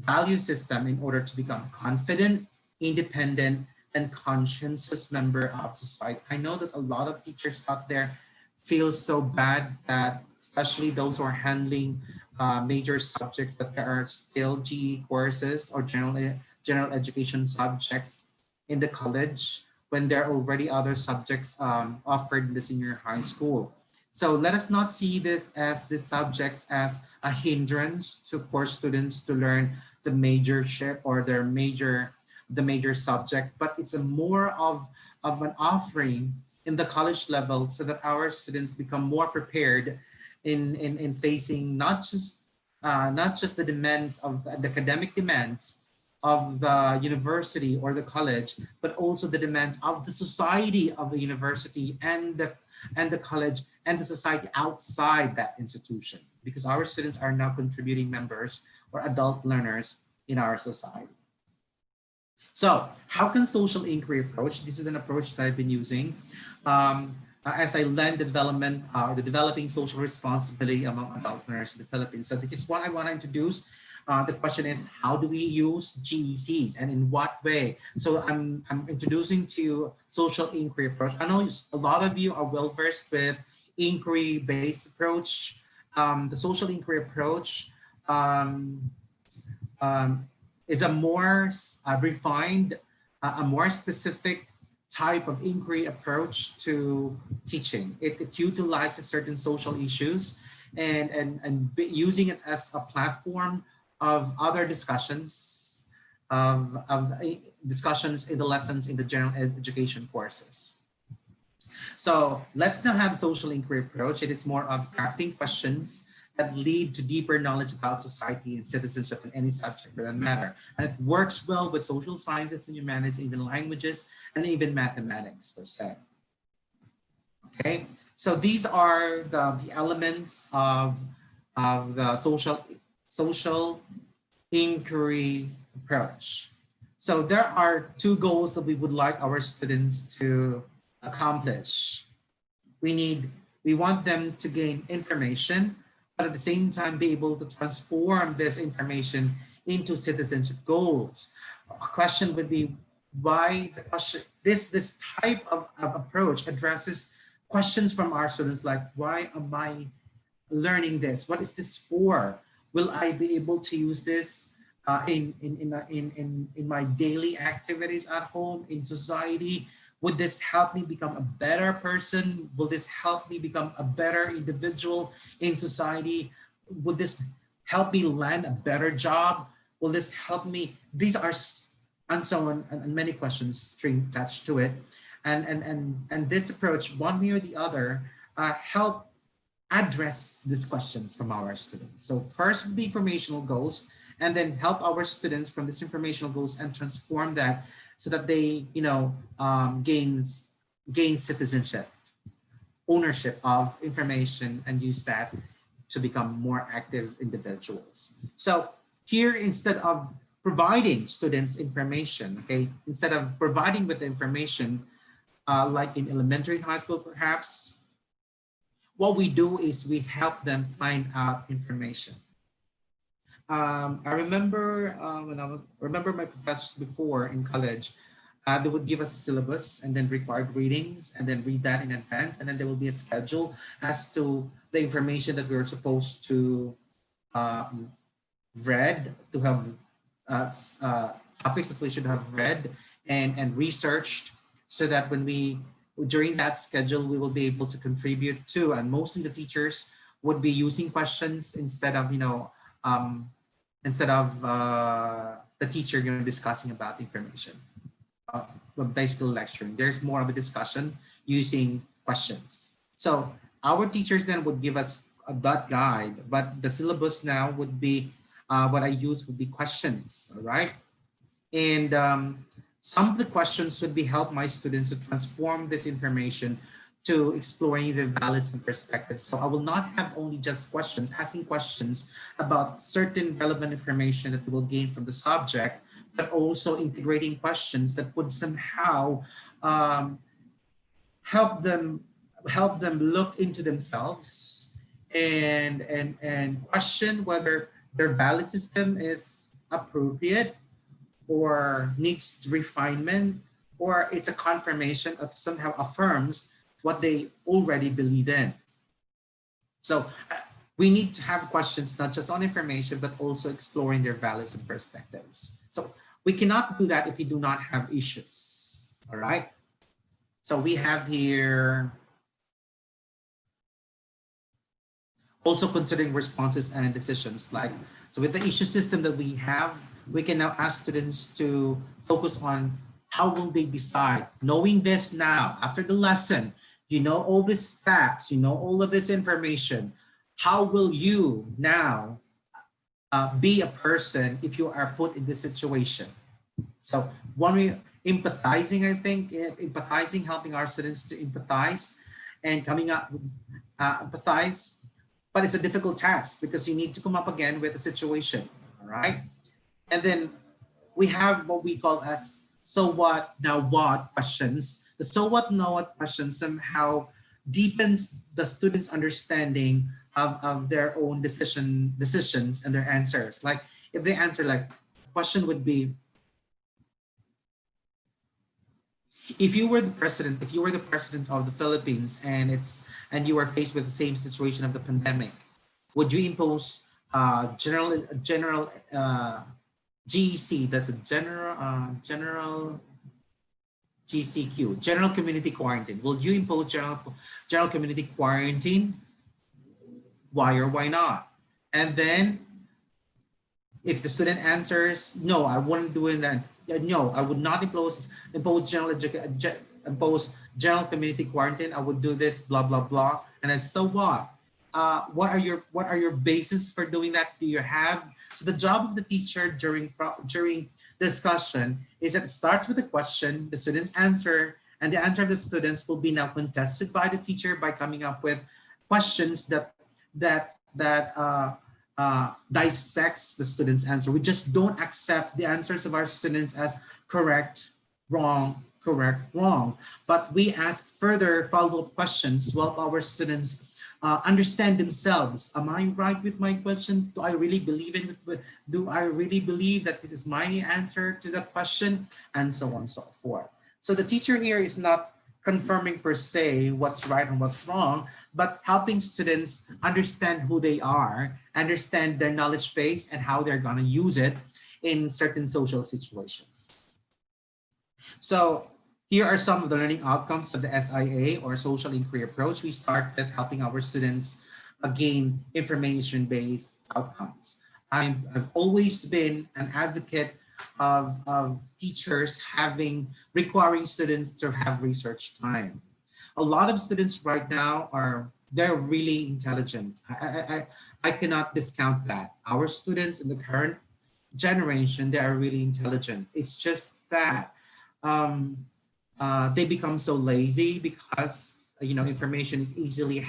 value system in order to become confident, independent, and conscientious member of society. I know that a lot of teachers out there feel so bad that, especially those who are handling major subjects, that there are still GE courses or general education subjects in the college when there are already other subjects offered in the senior high school. So let us not see this as these subjects as a hindrance to for students to learn the majorship or the major subject, but it's a more of an offering in the college level so that our students become more prepared in facing not just the demands of the academic demands of the university or the college, but also the demands of the society of the university and the college and the society outside that institution, because our students are now contributing members or adult learners in our society. So how can social inquiry approach? This is an approach that I've been using as I led the development, the developing social responsibility among adult learners in the Philippines. So this is what I want to introduce. The question is, how do we use GECs and in what way? So I'm introducing to you social inquiry approach. I know a lot of you are well versed with inquiry-based approach. The social inquiry approach is a more refined, a more specific type of inquiry approach to teaching. It utilizes certain social issues and using it as a platform of other discussions, of discussions in the lessons in the general education courses. So let's now have social inquiry approach. It is more of crafting questions that lead to deeper knowledge about society and citizenship in any subject for that matter. And it works well with social sciences and humanities, even languages, and even mathematics per se. Okay, so these are the elements of the social inquiry approach. So there are two goals that we would like our students to accomplish. We want them to gain information, but at the same time be able to transform this information into citizenship goals. A question would be why the question, this type of approach addresses questions from our students like, why am I learning this? What is this for? Will I be able to use this in my daily activities at home, in society? Would this help me become a better person? Will this help me become a better individual in society? Would this help me land a better job? Will this help me? These are, and so on, and many questions string attached to it. And this approach, one way or the other, help address these questions from our students. So first, the informational goals, and then help our students from these informational goals and transform that so that they, gain citizenship, ownership of information, and use that to become more active individuals. So here, instead of providing students information, okay, instead of providing with the information, like in elementary and high school perhaps, what we do is we help them find out information. I remember remember my professors before in college, they would give us a syllabus and then required readings and then read that in advance. And then there will be a schedule as to the information that we're supposed to read, to have topics that we should have read and researched, so that when during that schedule, we will be able to contribute to, and mostly the teachers would be using questions instead of, the teacher discussing about information, basically lecturing. There's more of a discussion using questions. So our teachers then would give us that guide, but the syllabus now would be, what I use would be questions, all right? And some of the questions would be help my students to transform this information to exploring the values and perspectives. So I will not have only just questions, asking questions about certain relevant information that they will gain from the subject, but also integrating questions that would somehow help them look into themselves and question whether their value system is appropriate or needs refinement, or it's a confirmation that somehow affirms what they already believe in. So we need to have questions not just on information, but also exploring their values and perspectives. So we cannot do that if we do not have issues. All right. So we have here also considering responses and decisions. Like, so with the issue system that we have, we can now ask students to focus on how will they decide, knowing this now after the lesson, you know all these facts, you know all of this information. How will you now be a person if you are put in this situation? So one way, empathizing, I think, empathizing, helping our students to empathize and coming up with empathize, but it's a difficult task because you need to come up again with a situation, all right? And then we have what we call as so what, now what questions. The so what, now what questions somehow deepens the student's understanding of their own decisions and their answers. Like if they answer, like question would be, if you were the president of the Philippines and you were faced with the same situation of the pandemic, would you impose general GEC, that's a general GCQ, general community quarantine? Will you impose general community quarantine? Why or why not? And then if the student answers, no, I wouldn't do it, then no, I would not impose general community quarantine. I would do this, blah blah blah. And then so what? What are your bases for doing that? Do you have? So the job of the teacher during discussion is that it starts with a question, the students answer, and the answer of the students will be now contested by the teacher by coming up with questions that dissects the student's answer. We just don't accept the answers of our students as correct, wrong, correct, wrong. But we ask further follow-up questions to help our students understand themselves. Am I right with my questions? Do I really believe in it? Do I really believe that this is my answer to that question? And so on and so forth. So the teacher here is not confirming per se what's right and what's wrong, but helping students understand who they are, understand their knowledge base and how they're gonna use it in certain social situations. So here are some of the learning outcomes of the SIA or social inquiry approach. We start with helping our students gain information-based outcomes. I've always been an advocate of teachers requiring students to have research time. A lot of students right now they're really intelligent. I cannot discount that. Our students in the current generation, they are really intelligent. It's just that they become so lazy because information is easily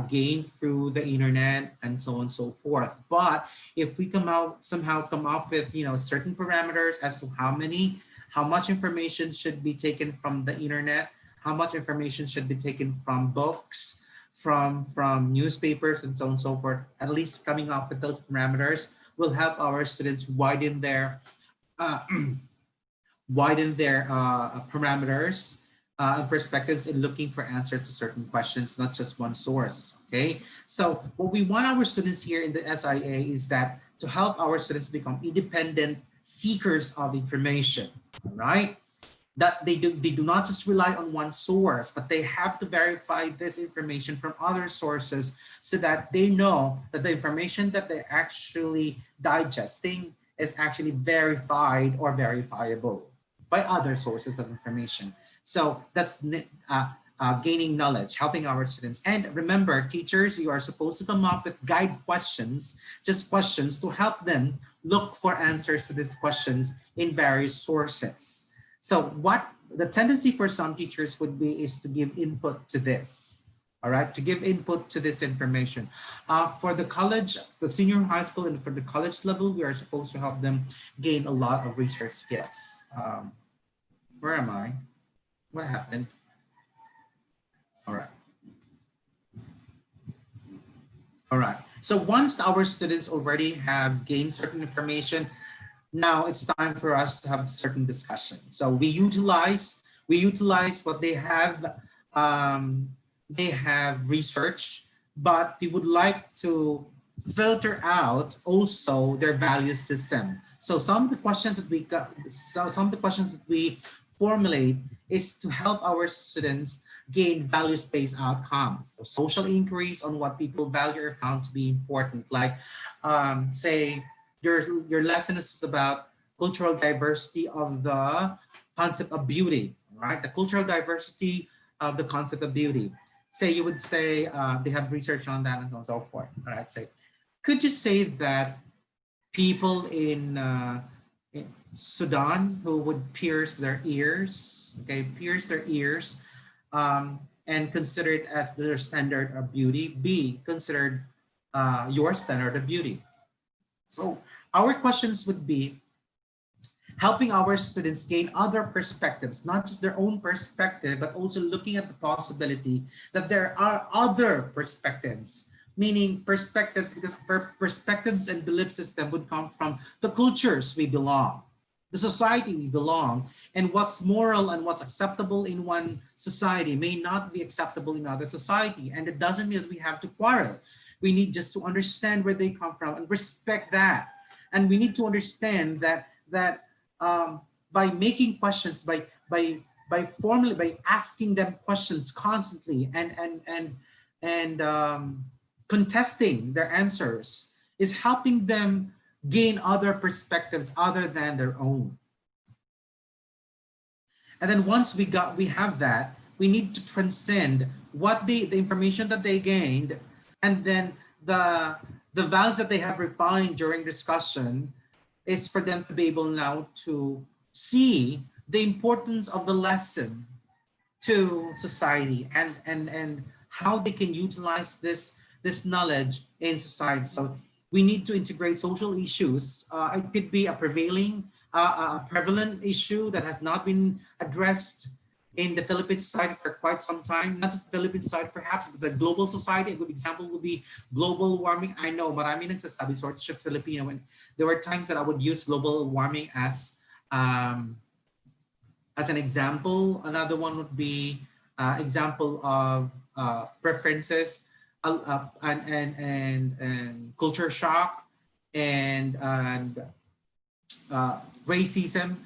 gained through the internet and so on and so forth. But if we somehow come up with certain parameters as to how much information should be taken from the internet, how much information should be taken from books, from newspapers and so on and so forth, at least coming up with those parameters will help our students widen their parameters and perspectives in looking for answers to certain questions, not just one source. Okay, so what we want our students here in the SIA is that to help our students become independent seekers of information. All right, that they do not just rely on one source, but they have to verify this information from other sources so that they know that the information that they're actually digesting is actually verified or verifiable by other sources of information. So that's gaining knowledge, helping our students. And remember, teachers, you are supposed to come up with guide questions, just questions to help them look for answers to these questions in various sources. So what the tendency for some teachers would be is to give input to this. All right, to give input to this information. For the college, the senior high school, and for the college level, we are supposed to help them gain a lot of research skills. Where am I? What happened? All right. All right. So once our students already have gained certain information, now it's time for us to have certain discussion. So we utilize what they have researched, but we would like to filter out also their value system. So some of the questions that we formulate is to help our students gain values-based outcomes. So social inquiries on what people value are found to be important. Like, say, your lesson is about cultural diversity of the concept of beauty, right? The cultural diversity of the concept of beauty. Say you would say they have research on that and so on and so forth. All right, say, could you say that people in Sudan who would pierce their ears, and consider it as their standard of beauty, be considered your standard of beauty? So our questions would be helping our students gain other perspectives, not just their own perspective, but also looking at the possibility that there are other perspectives, meaning perspectives, because perspectives and belief system would come from the cultures we belong, the society we belong, and what's moral and what's acceptable in one society may not be acceptable in other society. And it doesn't mean that we have to quarrel. We need just to understand where they come from and respect that. And we need to understand that by making questions, by asking them questions constantly and contesting their answers is helping them gain other perspectives other than their own. And then once we have that, we need to transcend what the information that they gained, and then the values that they have refined during discussion is for them to be able now to see the importance of the lesson to society and how they can utilize this knowledge in society. So we need to integrate social issues. It could be a prevalent issue that has not been addressed in the Philippine society for quite some time. Not just the Philippine society, perhaps, but the global society. A good example would be global warming. I know, maraming nagsasabi sort of Filipino. When there were times that I would use global warming as an example. Another one would be example of preferences and culture shock and racism.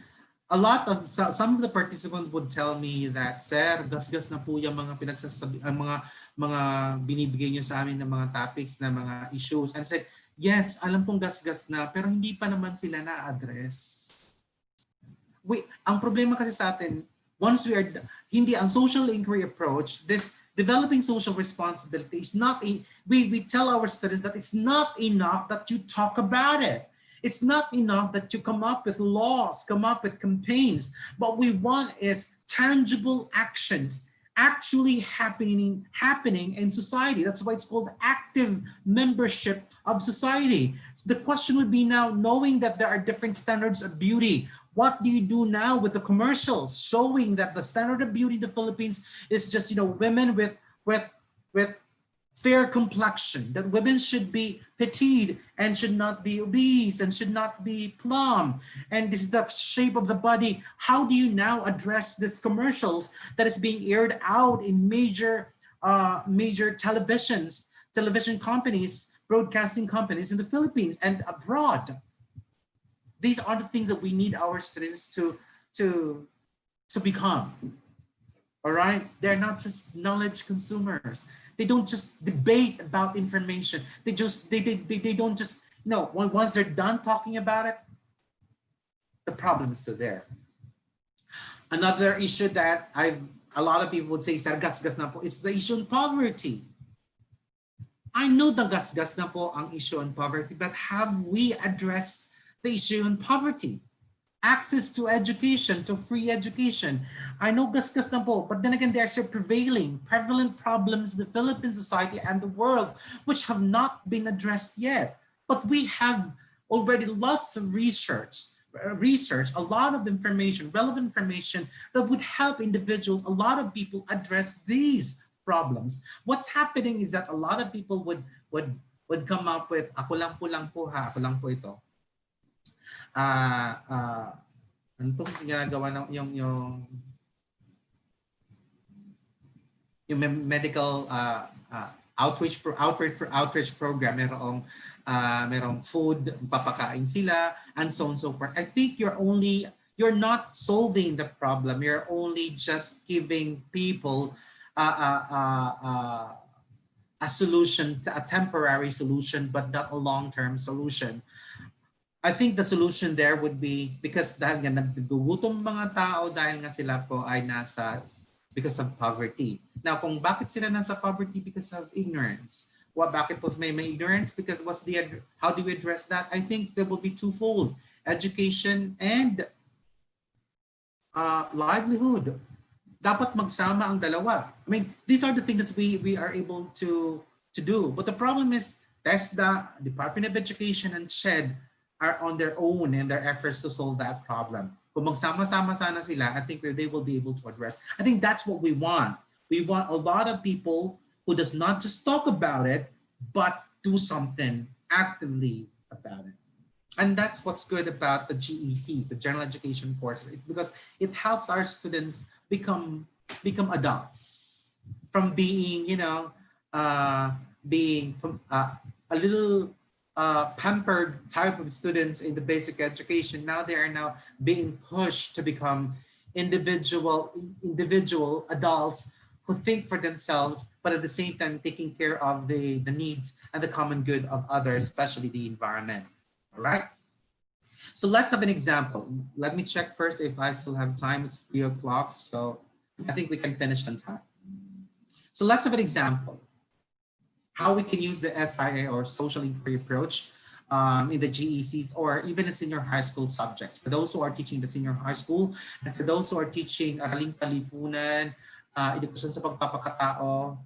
A lot of some of the participants would tell me that, sir, gasgas na po yung mga pinagsasabi, ang mga binibigay niyo sa amin ng mga topics na mga issues. And I said, yes, alam pong gasgas na, pero hindi pa naman sila na-address. Ang problema kasi sa atin, once we are hindi ang social inquiry approach, this developing social responsibility is not we tell our students that it's not enough that you talk about it. It's not enough that you come up with laws, come up with campaigns. What we want is tangible actions actually happening in society. That's why it's called active membership of society. So the question would be now, knowing that there are different standards of beauty, what do you do now with the commercials showing that the standard of beauty in the Philippines is just, women with fair complexion, that women should be petite and should not be obese and should not be plump, and this is the shape of the body. How do you now address these commercials that is being aired out in major television companies, broadcasting companies in the Philippines and abroad? These are the things that we need our students to become. All right, they're not just knowledge consumers. They don't just debate about information. They don't just, once they're done talking about it, the problem is still there. Another issue that a lot of people would say, gas-gas na po, is the issue on poverty. I know the gas-gas na po ang issue on poverty, but have we addressed the issue on poverty? Access to education, to free education. I know gas-gas na po, but then again, there are prevalent problems in the Philippine society and the world which have not been addressed yet. But we have already lots of research, a lot of information, relevant information that would help individuals, a lot of people address these problems. What's happening is that a lot of people would would come up with, ako lang po ha, ako lang po ito. Ano itong ginagawa ng yung medical outreach program, merong food, papakain sila, and so on and so forth. I think you're not solving the problem. You're only just giving people a solution, a temporary solution, but not a long-term solution. I think the solution there would be, because dahil nga naggugutom mga tao dahil nga sila po ay because of poverty. Now, kung bakit sila nasa poverty? Because of ignorance. Bakit po may ignorance? Because how do we address that? I think there will be twofold: education and livelihood. Dapat magsama ang dalawa. I mean, these are the things that we are able to do. But the problem is TESDA, Department of Education, and SHED are on their own in their efforts to solve that problem. Kung magsama-sama sana sila, I think they will be able to address. I think that's what we want. We want a lot of people who does not just talk about it, but do something actively about it. And that's what's good about the GECs, the General Education courses. It's because it helps our students become adults from being, being a little pampered type of students in the basic education. Now they are now being pushed to become individual adults who think for themselves, but at the same time taking care of the needs and the common good of others, especially the environment. All right. So let's have an example. Let me check first if I still have time. It's 3 o'clock, so I think we can finish on time. So let's have an example. How we can use the SIA or social inquiry approach in the GECs or even in senior high school subjects. For those who are teaching the senior high school, and for those who are teaching Araling Palipunan, edukasyon sa pagpapakatao,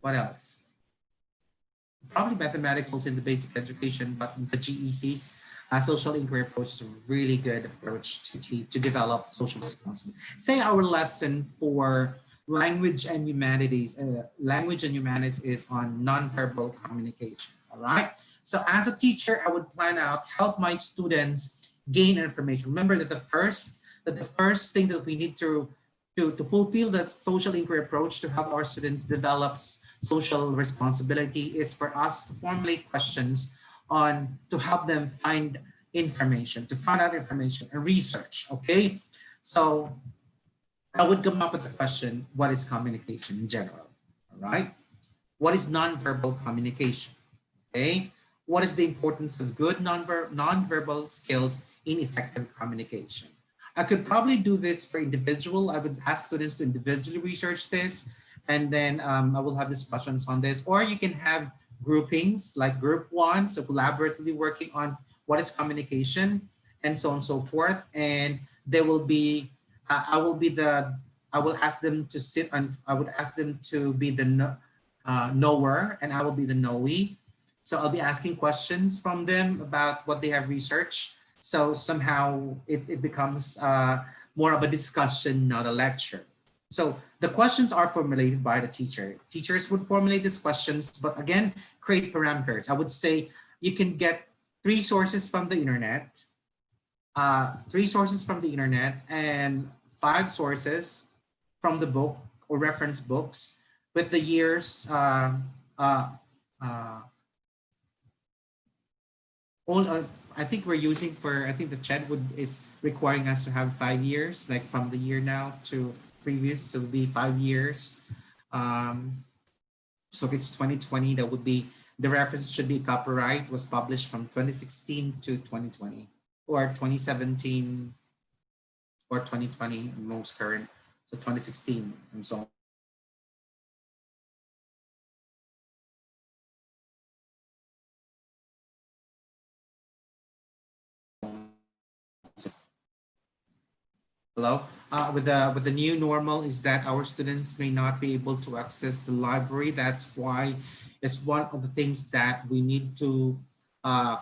what else? Probably mathematics also in the basic education, but the GECs, social inquiry approach is a really good approach to develop social responsibility. Say our lesson for language and humanities is on nonverbal communication. All right. So as a teacher, I would plan out, help my students gain information. Remember that the first thing that we need to fulfill that social inquiry approach to help our students develop social responsibility is for us to formulate questions to help them find information, to find out information and research. Okay. So I would come up with the question, what is communication in general? All right. What is nonverbal communication? Okay. What is the importance of good nonverbal skills in effective communication? I could probably do this for individual. I would ask students to individually research this, and then I will have discussions on this. Or you can have groupings like group 1, so collaboratively working on what is communication and so on and so forth. And there will be, I will ask them to sit and I would ask them to be the knower and I will be the knowee. So I'll be asking questions from them about what they have researched. So somehow it becomes more of a discussion, not a lecture. So the questions are formulated by the teacher. Teachers would formulate these questions, but again, create parameters. I would say you can get 3 sources from the internet, 3 sources from the internet, and 5 sources from the book or reference books with the years. I think we're using I think the chat is requiring us to have 5 years, like from the year now to previous, so it would be 5 years. So if it's 2020, that would be, the reference should be copyright was published from 2016 to 2020 or 2017 or 2020 most current, so 2016 and so on. Hello. With the new normal is that our students may not be able to access the library. That's why it's one of the things that we need to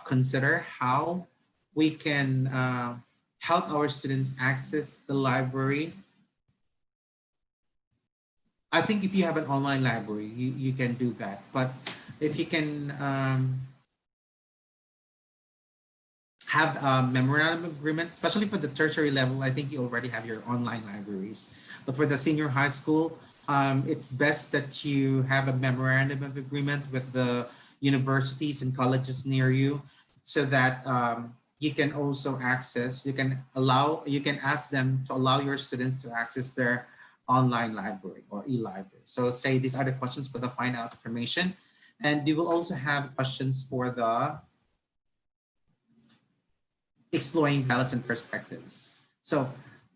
consider, how we can help our students access the library. I think if you have an online library, you can do that. But if you can have a memorandum of agreement, especially for the tertiary level. I think you already have your online libraries. But for the senior high school, it's best that you have a memorandum of agreement with the universities and colleges near you, so that you can also access, you can ask them to allow your students to access their online library or e-library. So say these are the questions for the find out information. And you will also have questions for the exploring values and perspectives. So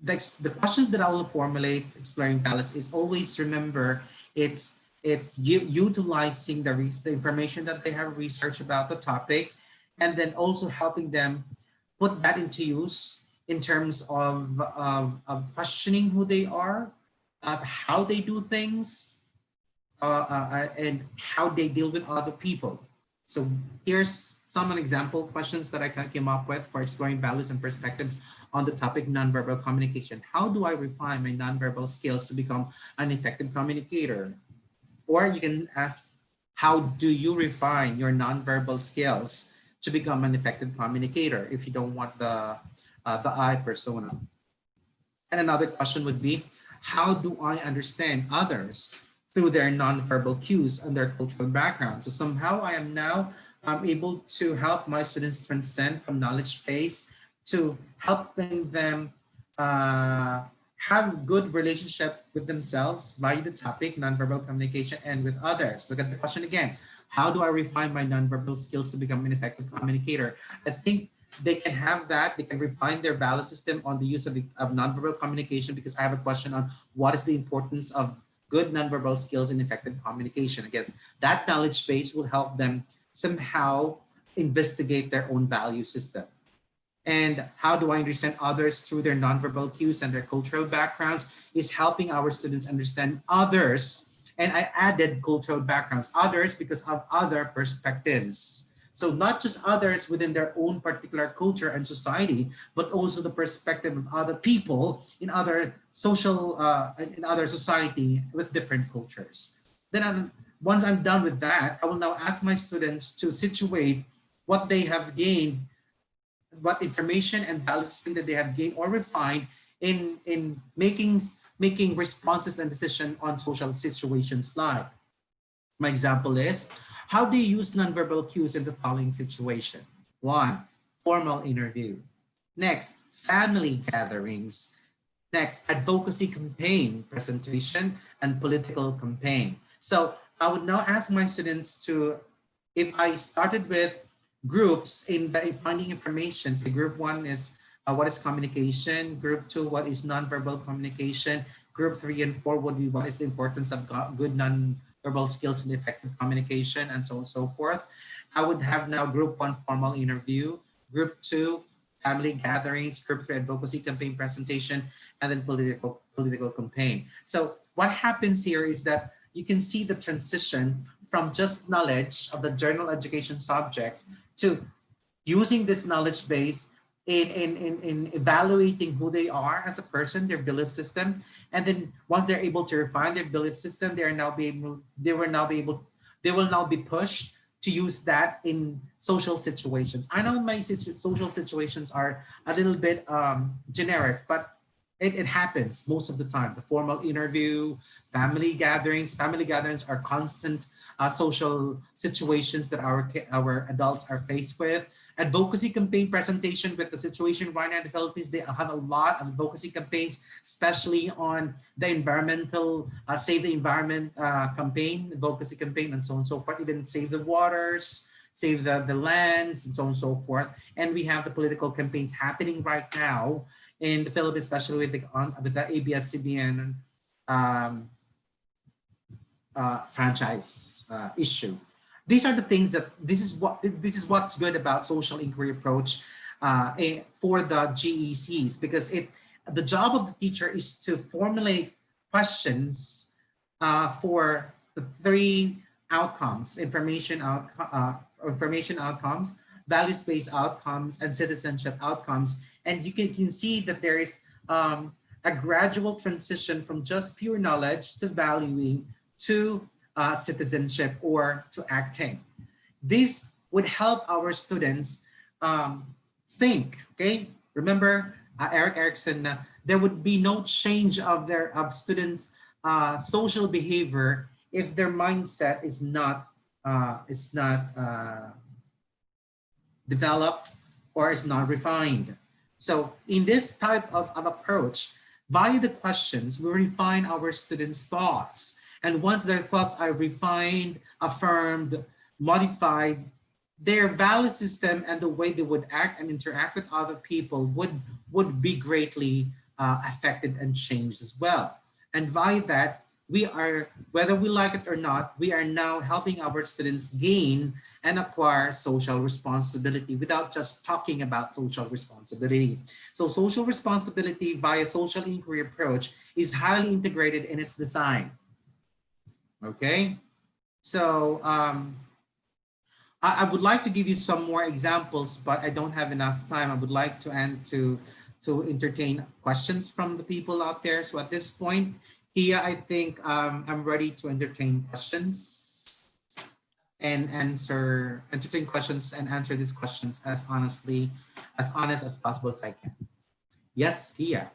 the questions that I will formulate exploring values is always remember it's utilizing the information that they have researched about the topic, and then also helping them put that into use in terms of questioning who they are, how they do things, and how they deal with other people. So here's some example questions that I came up with for exploring values and perspectives on the topic nonverbal communication. How do I refine my nonverbal skills to become an effective communicator? Or you can ask, how do you refine your nonverbal skills to become an effective communicator if you don't want the I persona? And another question would be, how do I understand others through their nonverbal cues and their cultural background? So somehow I am now able to help my students transcend from knowledge base to helping them have good relationship with themselves via the topic nonverbal communication and with others. Look at the question again. How do I refine my nonverbal skills to become an effective communicator? I think they can have that. They can refine their value system on the use of nonverbal communication, because I have a question on what is the importance of good nonverbal skills in effective communication. I guess that knowledge base will help them somehow investigate their own value system. And how do I understand others through their nonverbal cues and their cultural backgrounds is helping our students understand others. And I added cultural backgrounds, others, because of other perspectives. So not just others within their own particular culture and society, but also the perspective of other people in other social, in other society with different cultures. Then once I'm done with that, I will now ask my students to situate what they have gained, what information and values that they have gained or refined in making responses and decisions on social situations. Like my example is, how do you use nonverbal cues in the following situation? 1, formal interview. Next, family gatherings. Next, advocacy campaign presentation and political campaign. So I would now ask my students to, if I started with groups in finding information, so group 1 is what is communication, group 2, what is nonverbal communication, group 3 and 4 would be what is the importance of good nonverbal skills and effective communication, and so on and so forth. I would have now group 1 formal interview, group 2 family gatherings, group 3 advocacy campaign presentation, and then political campaign. So what happens here is that you can see the transition from just knowledge of the general education subjects to using this knowledge base in evaluating who they are as a person, their belief system. And then once they're able to refine their belief system, they will now be pushed to use that in social situations. I know my social situations are a little bit generic, but it happens most of the time. The formal interview, family gatherings. Family gatherings are constant social situations that our adults are faced with. Advocacy campaign presentation, with the situation right now in the Philippines, they have a lot of advocacy campaigns, especially on the environmental, Save the Environment campaign, advocacy campaign, and so on and so forth. Even Save the Waters, Save the Lands, and so on and so forth. And we have the political campaigns happening right now in the Philippines, especially with the ABS-CBN franchise issue. These are the things that this is what's good about social inquiry approach for the GECs, because the job of the teacher is to formulate questions for the 3 outcomes: information outcomes, values-based outcomes, and citizenship outcomes. And you can see that there is a gradual transition from just pure knowledge to valuing to citizenship or to acting. This would help our students think. Okay, remember Eric Erickson. There would be no change of students' social behavior if their mindset is not developed or is not refined. So in this type of approach, via the questions, we refine our students' thoughts. And once their thoughts are refined, affirmed, modified, their value system and the way they would act and interact with other people would be greatly affected and changed as well. And via that, we are, whether we like it or not, we are now helping our students gain and acquire social responsibility without just talking about social responsibility. So social responsibility via social inquiry approach is highly integrated in its design. Okay, so I would like to give you some more examples, but I don't have enough time. I would like to entertain questions from the people out there. So at this point, Kia, I think I'm ready to entertain questions and entertain questions and answer these questions as honest as possible as I can. Yes, Kia.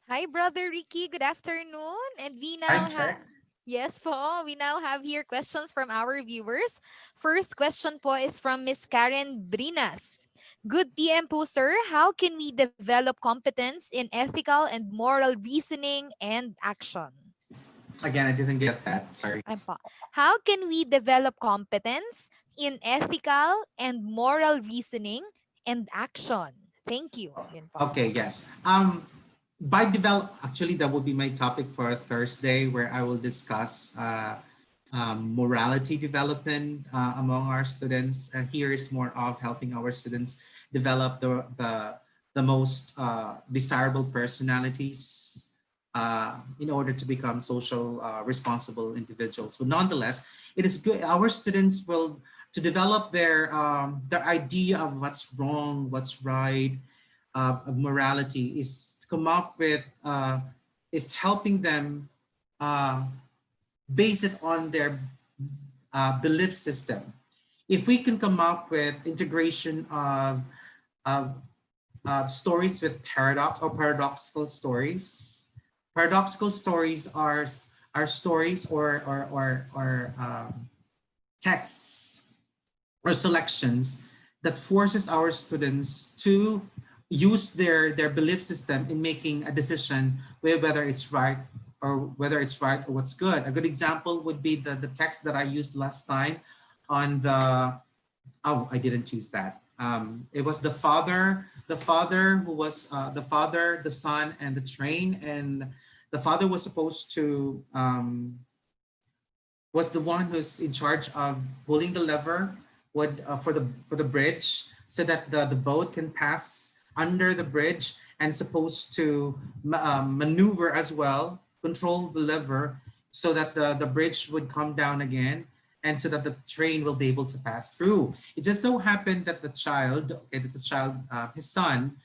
Hi, Brother Ricky. Good afternoon. And we Hi, now have, check. yes po, we now have here questions from our viewers. First question po is from Miss Karen Brinas. Good PM po, sir. How can we develop competence in ethical and moral reasoning and action? Again, I didn't get that. Sorry. Ayan po. How can we develop competence in ethical and moral reasoning and action? Thank you. Yan po. Okay, yes. Actually, that will be my topic for Thursday, where I will discuss morality development among our students. Here is more of helping our students develop the most desirable personalities in order to become social responsible individuals. But nonetheless, it is good. Our students will to develop their idea of what's wrong, what's right, of morality is to come up with is helping them base it on their belief system. If we can come up with integration of stories with paradox or paradoxical stories. Paradoxical stories are stories or texts or selections that forces our students to use their belief system in making a decision whether it's right or what's good. A good example would be the text that I used last time on the, I didn't choose that. It was the father who was the father, the son, and the train. And the father was supposed to, was the one who's in charge of pulling the lever for the bridge so that the boat can pass under the bridge, and supposed to maneuver as well, control the lever so that the bridge would come down again, and so that the train will be able to pass through. It just so happened that his son,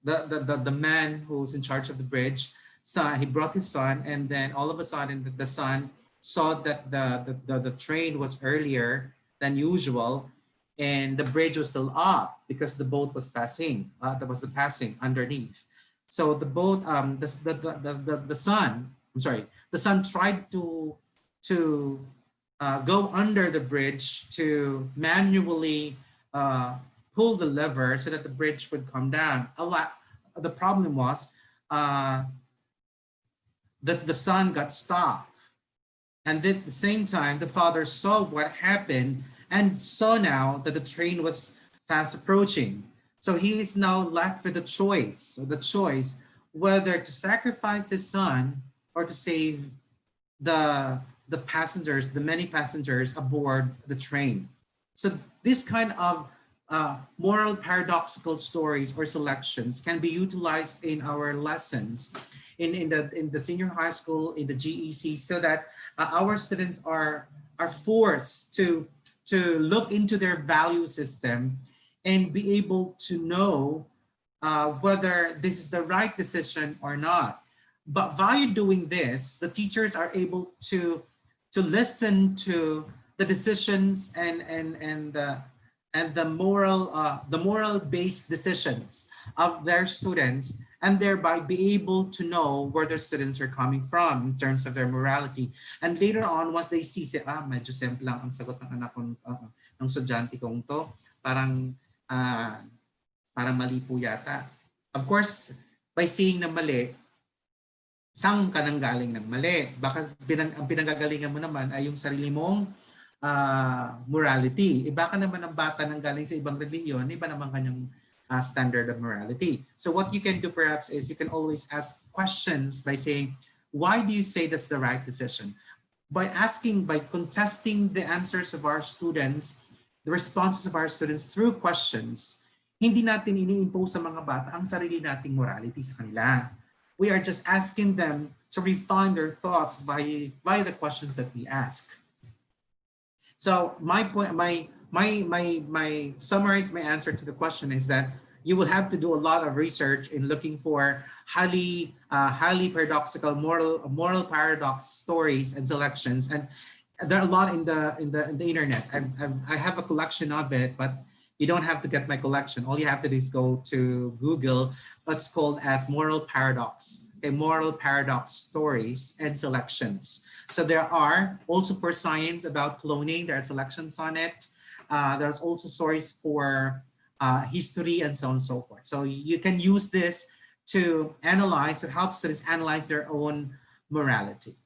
the man who's in charge of the bridge, he brought his son, and then all of a sudden the son saw that the train was earlier than usual, and the bridge was still up because the boat was passing. That was the passing underneath. So the boat, the son tried to go under the bridge to manually pull the lever so that the bridge would come down. The problem was that the son got stuck. And at the same time, the father saw what happened and saw now that the train was fast approaching. So he is now left with the choice whether to sacrifice his son or to save the passengers, the many passengers aboard the train. So this kind of moral paradoxical stories or selections can be utilized in our lessons in the senior high school, in the GEC, so that our students are forced to look into their value system and be able to know whether this is the right decision or not. But via doing this, the teachers are able to listen to the decisions and the moral based decisions of their students, and thereby be able to know where their students are coming from in terms of their morality. And later on, once they see, say, medyo simple lang ang sagot ng anak ko, ng estudyante kong to, parang ah, parang mali po yata. Of course, by seeing na mali, saan ka nang galing ng mali? Baka ang pinanggagalingan mo naman ay yung sarili mong morality. Iba ka naman ang bata nang galing sa ibang reliyon, iba naman kanyang standard of morality. So what you can do perhaps is you can always ask questions by saying, why do you say that's the right decision? By contesting the answers of our students, the responses of our students through questions, hindi natin ini-impose sa mga bata ang sarili nating morality sa kanila. We are just asking them to refine their thoughts by the questions that we ask. So my summarize my answer to the question is that you will have to do a lot of research in looking for highly paradoxical moral paradox stories and selections, and there are a lot in the internet. I have a collection of it, but you don't have to get my collection. All you have to do is go to Google what's called as moral paradox. Moral paradox stories and selections. So there are also for science about cloning, there are selections on it. There's also stories for history and so on and so forth. So you can use this to help students analyze their own morality.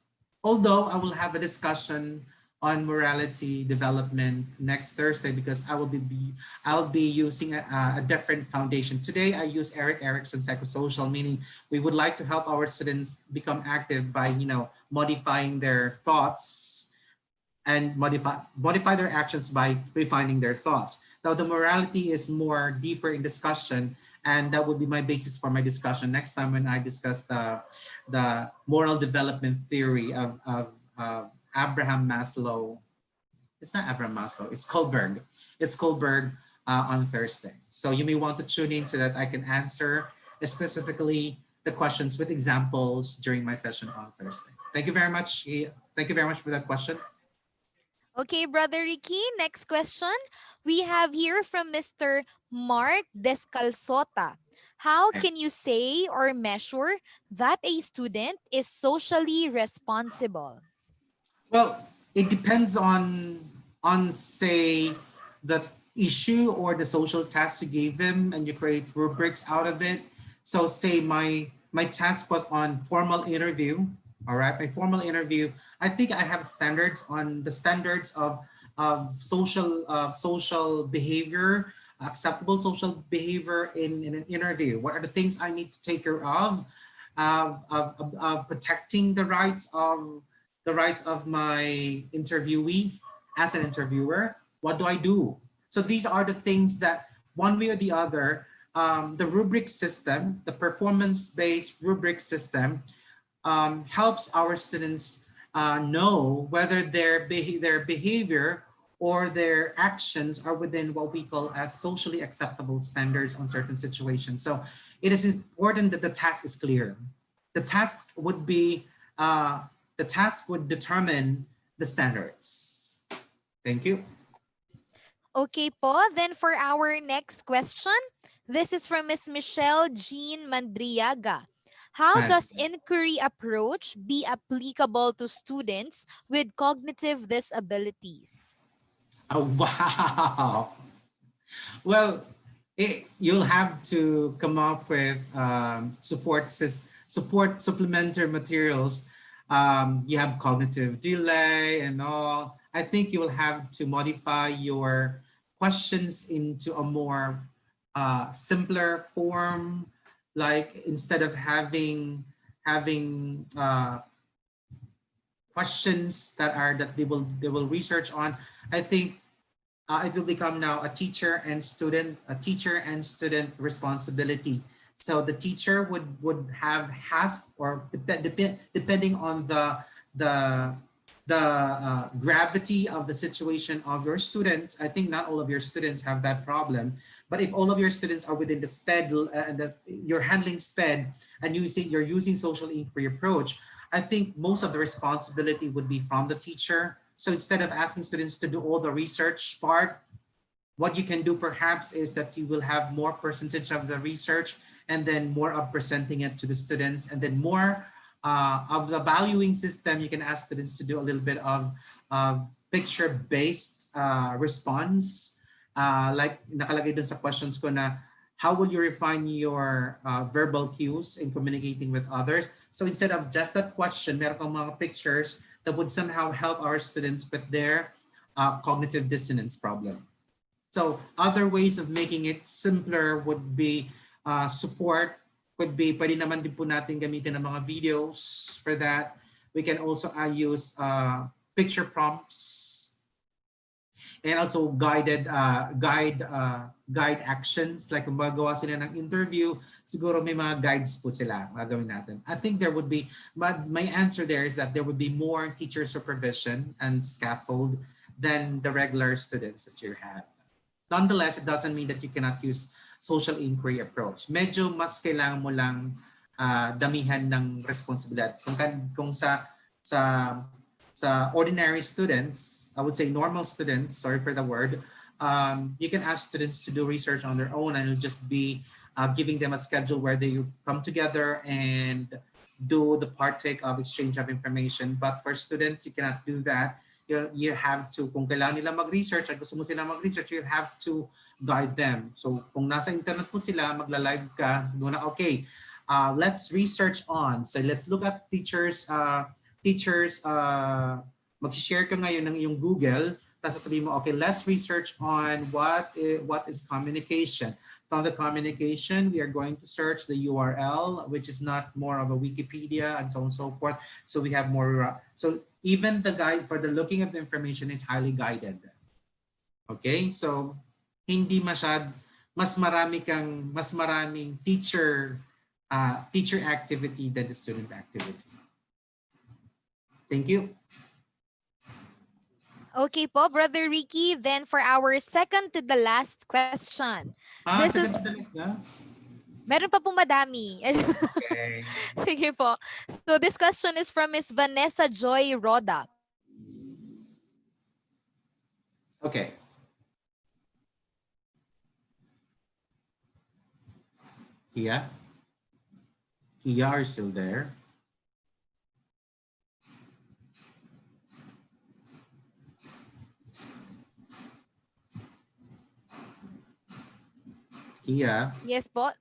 Although I will have a discussion on morality development next Thursday because I'll be using a different foundation. Today I use Erik Erikson psychosocial, meaning we would like to help our students become active by modifying their thoughts and modify their actions by refining their thoughts. Now the morality is more deeper in discussion, and that would be my basis for my discussion next time when I discuss the moral development theory of Abraham Maslow. It's not Abraham Maslow, it's Kohlberg. It's Kohlberg on Thursday. So you may want to tune in so that I can answer specifically the questions with examples during my session on Thursday. Thank you very much. Thank you very much for that question. Okay, Brother Ricky, next question. We have here from Mr. Mark Descalzota. How can you say or measure that a student is socially responsible? Well, it depends on say the issue or the social task you gave them, and you create rubrics out of it. So say my task was on formal interview. All right, my formal interview. I think I have standards on the standards of social behavior, acceptable social behavior in an interview. What are the things I need to take care of protecting the rights of my interviewee as an interviewer? What do I do? So these are the things that one way or the other, the rubric system, the performance-based rubric system helps our students know whether their behavior or their actions are within what we call as socially acceptable standards on certain situations. So it is important that the task is clear. The task would determine the standards. Thank you. Okay po, then for our next question, this is from Ms. Michelle Jean Mandriaga. How does inquiry approach be applicable to students with cognitive disabilities? Oh, wow. Well, you'll have to come up with support supplementary materials. You have cognitive delay and all. I think you will have to modify your questions into a more simpler form. Like instead of having questions that they will research on, I think it will become now a teacher and student responsibility. So the teacher would have half, or depending on the gravity of the situation of your students. I think not all of your students have that problem, but if all of your students are within the SPED and that you're handling SPED and you're using social inquiry approach, I think most of the responsibility would be from the teacher. So instead of asking students to do all the research part, what you can do perhaps is that you will have more percentage of the research and then more of presenting it to the students, and then more of the valuing system. You can ask students to do a little bit of picture-based response. Like nakalagay dun sa questions ko na, how will you refine your verbal cues in communicating with others? So instead of just that question, meron kang mga pictures that would somehow help our students with their cognitive dissonance problem. So other ways of making it simpler would be support. Could be, pwede naman din po natin gamitin ng mga videos for that. We can also use picture prompts and also guide actions. Like kung magawa sila ng interview, siguro may mga guides po sila gagawin natin. I think there would be, but my answer there is that there would be more teacher supervision and scaffold than the regular students that you have. Nonetheless, it doesn't mean that you cannot use social inquiry approach. Medyo mas kailangan mo lang damihan ng responsibilidad. Kung sa ordinary students, I would say normal students, sorry for the word, you can ask students to do research on their own, and it'll just be giving them a schedule where they come together and do the partake of exchange of information. But for students, you cannot do that. You have to, kung kailangan nila mag-research at gusto mo sila mag-research, you have to guide them. So kung nasa internet po sila, magla-live ka, siguro na, okay, let's research on. So let's look at teachers, mag-share ka ngayon ng iyong Google, tapos sasabihin mo, okay, let's research on what is communication. From the communication, we are going to search the URL, which is not more of a Wikipedia and so on and so forth. So we have more, so even the guide for the looking of the information is highly guided. Okay, so hindi masyad, mas maraming teacher activity than the student activity. Thank you. Okay po, Brother Ricky. Then for our second to the last question. This is... Meron pa pong madami. Okay. Sige po. So this question is from Miss Vanessa Joy Roda. Okay. Kia, are you still there? Kia. Yes po.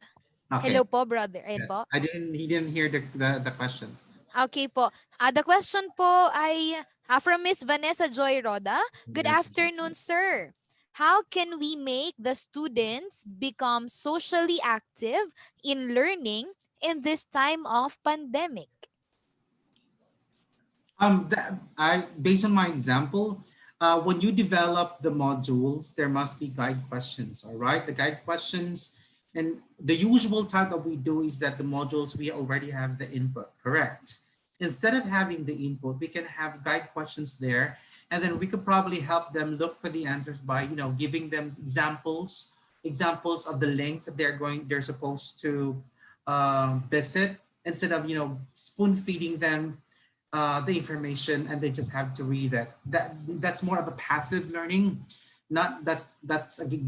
Okay. Hello po, brother. Yes. Po. He didn't hear the question. Okay po. The question po ay from Miss Vanessa Joy Roda. Good afternoon, sir. How can we make the students become socially active in learning in this time of pandemic? Based on my example, when you develop the modules, there must be guide questions, all right? The guide questions, and the usual type that we do is that the modules, we already have the input, correct? Instead of having the input, we can have guide questions there, and then we could probably help them look for the answers by, giving them examples of the links that they're supposed to visit, instead of, spoon feeding them the information and they just have to read it. That's more of a passive learning, not that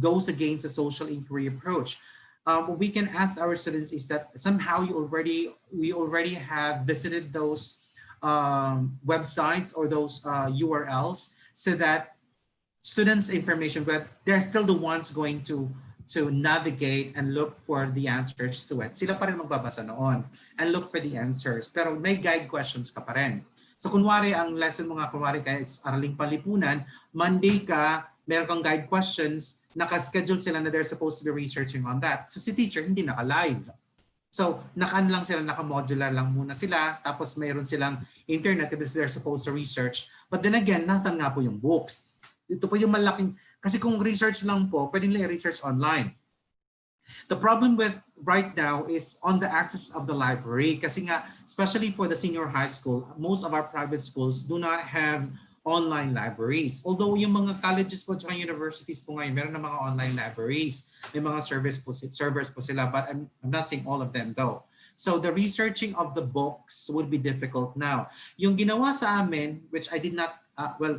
goes against the social inquiry approach. What we can ask our students is that somehow we already have visited those websites or those URLs, so that students' information, but they're still the ones going to navigate and look for the answers to it. Sila pa rin magbabasa noon and look for the answers. Pero may guide questions ka pa rin. So kunwari, ang lesson mo nga, kunwari kaya is Araling Panlipunan, Monday ka, meron kang guide questions, naka-schedule sila na they're supposed to be researching on that. So si teacher hindi naka-live. So nakaan lang sila, naka-modular lang muna sila, tapos mayroon silang internet because they're supposed to research. But then again, nasan nga po yung books? Ito po yung malaking, kasi kung research lang po, pwede nila i-research online. The problem with right now is on the access of the library. Kasi nga, especially for the senior high school, most of our private schools do not have online libraries. Although yung mga colleges po at universities po ngayon, meron na mga online libraries. May mga servers po sila, but I'm not saying all of them though. So the researching of the books would be difficult now. Yung ginawa sa amin, which I did not,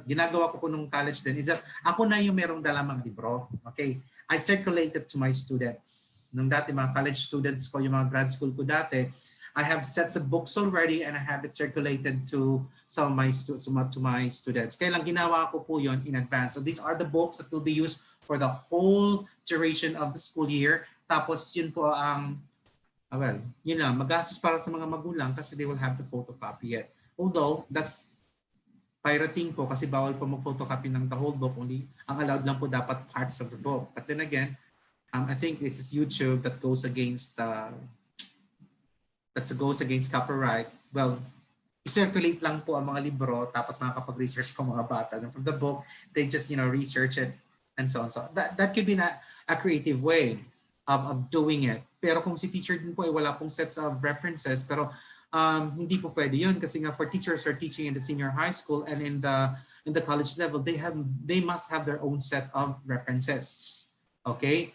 ginagawa ko po nung college din, is that ako na yung merong dalamang libro. Okay? I circulated to my students. Nung dati, mga college students ko, yung mga grad school ko dati, I have sets of books already and I have it circulated to some of my students. Kaya lang ginawa ko po yun in advance. So these are the books that will be used for the whole duration of the school year. Tapos yun po ang, yun lang, magastos para sa mga magulang kasi they will have to photocopy it. Although, that's pirating po kasi bawal po mag-photocopy ng the whole book. Only ang allowed lang po dapat parts of the book. But then again, I think it's YouTube that goes against copyright. Well, i-circulate lang po ang mga libro tapos makakapag-research po mga bata. And from the book, they just research it and so on. So that could be a creative way of doing it. Pero kung si teacher din po ay wala pong sets of references, pero hindi po pwede yun kasi nga for teachers who are teaching in the senior high school and in the college level, they must have their own set of references. Okay?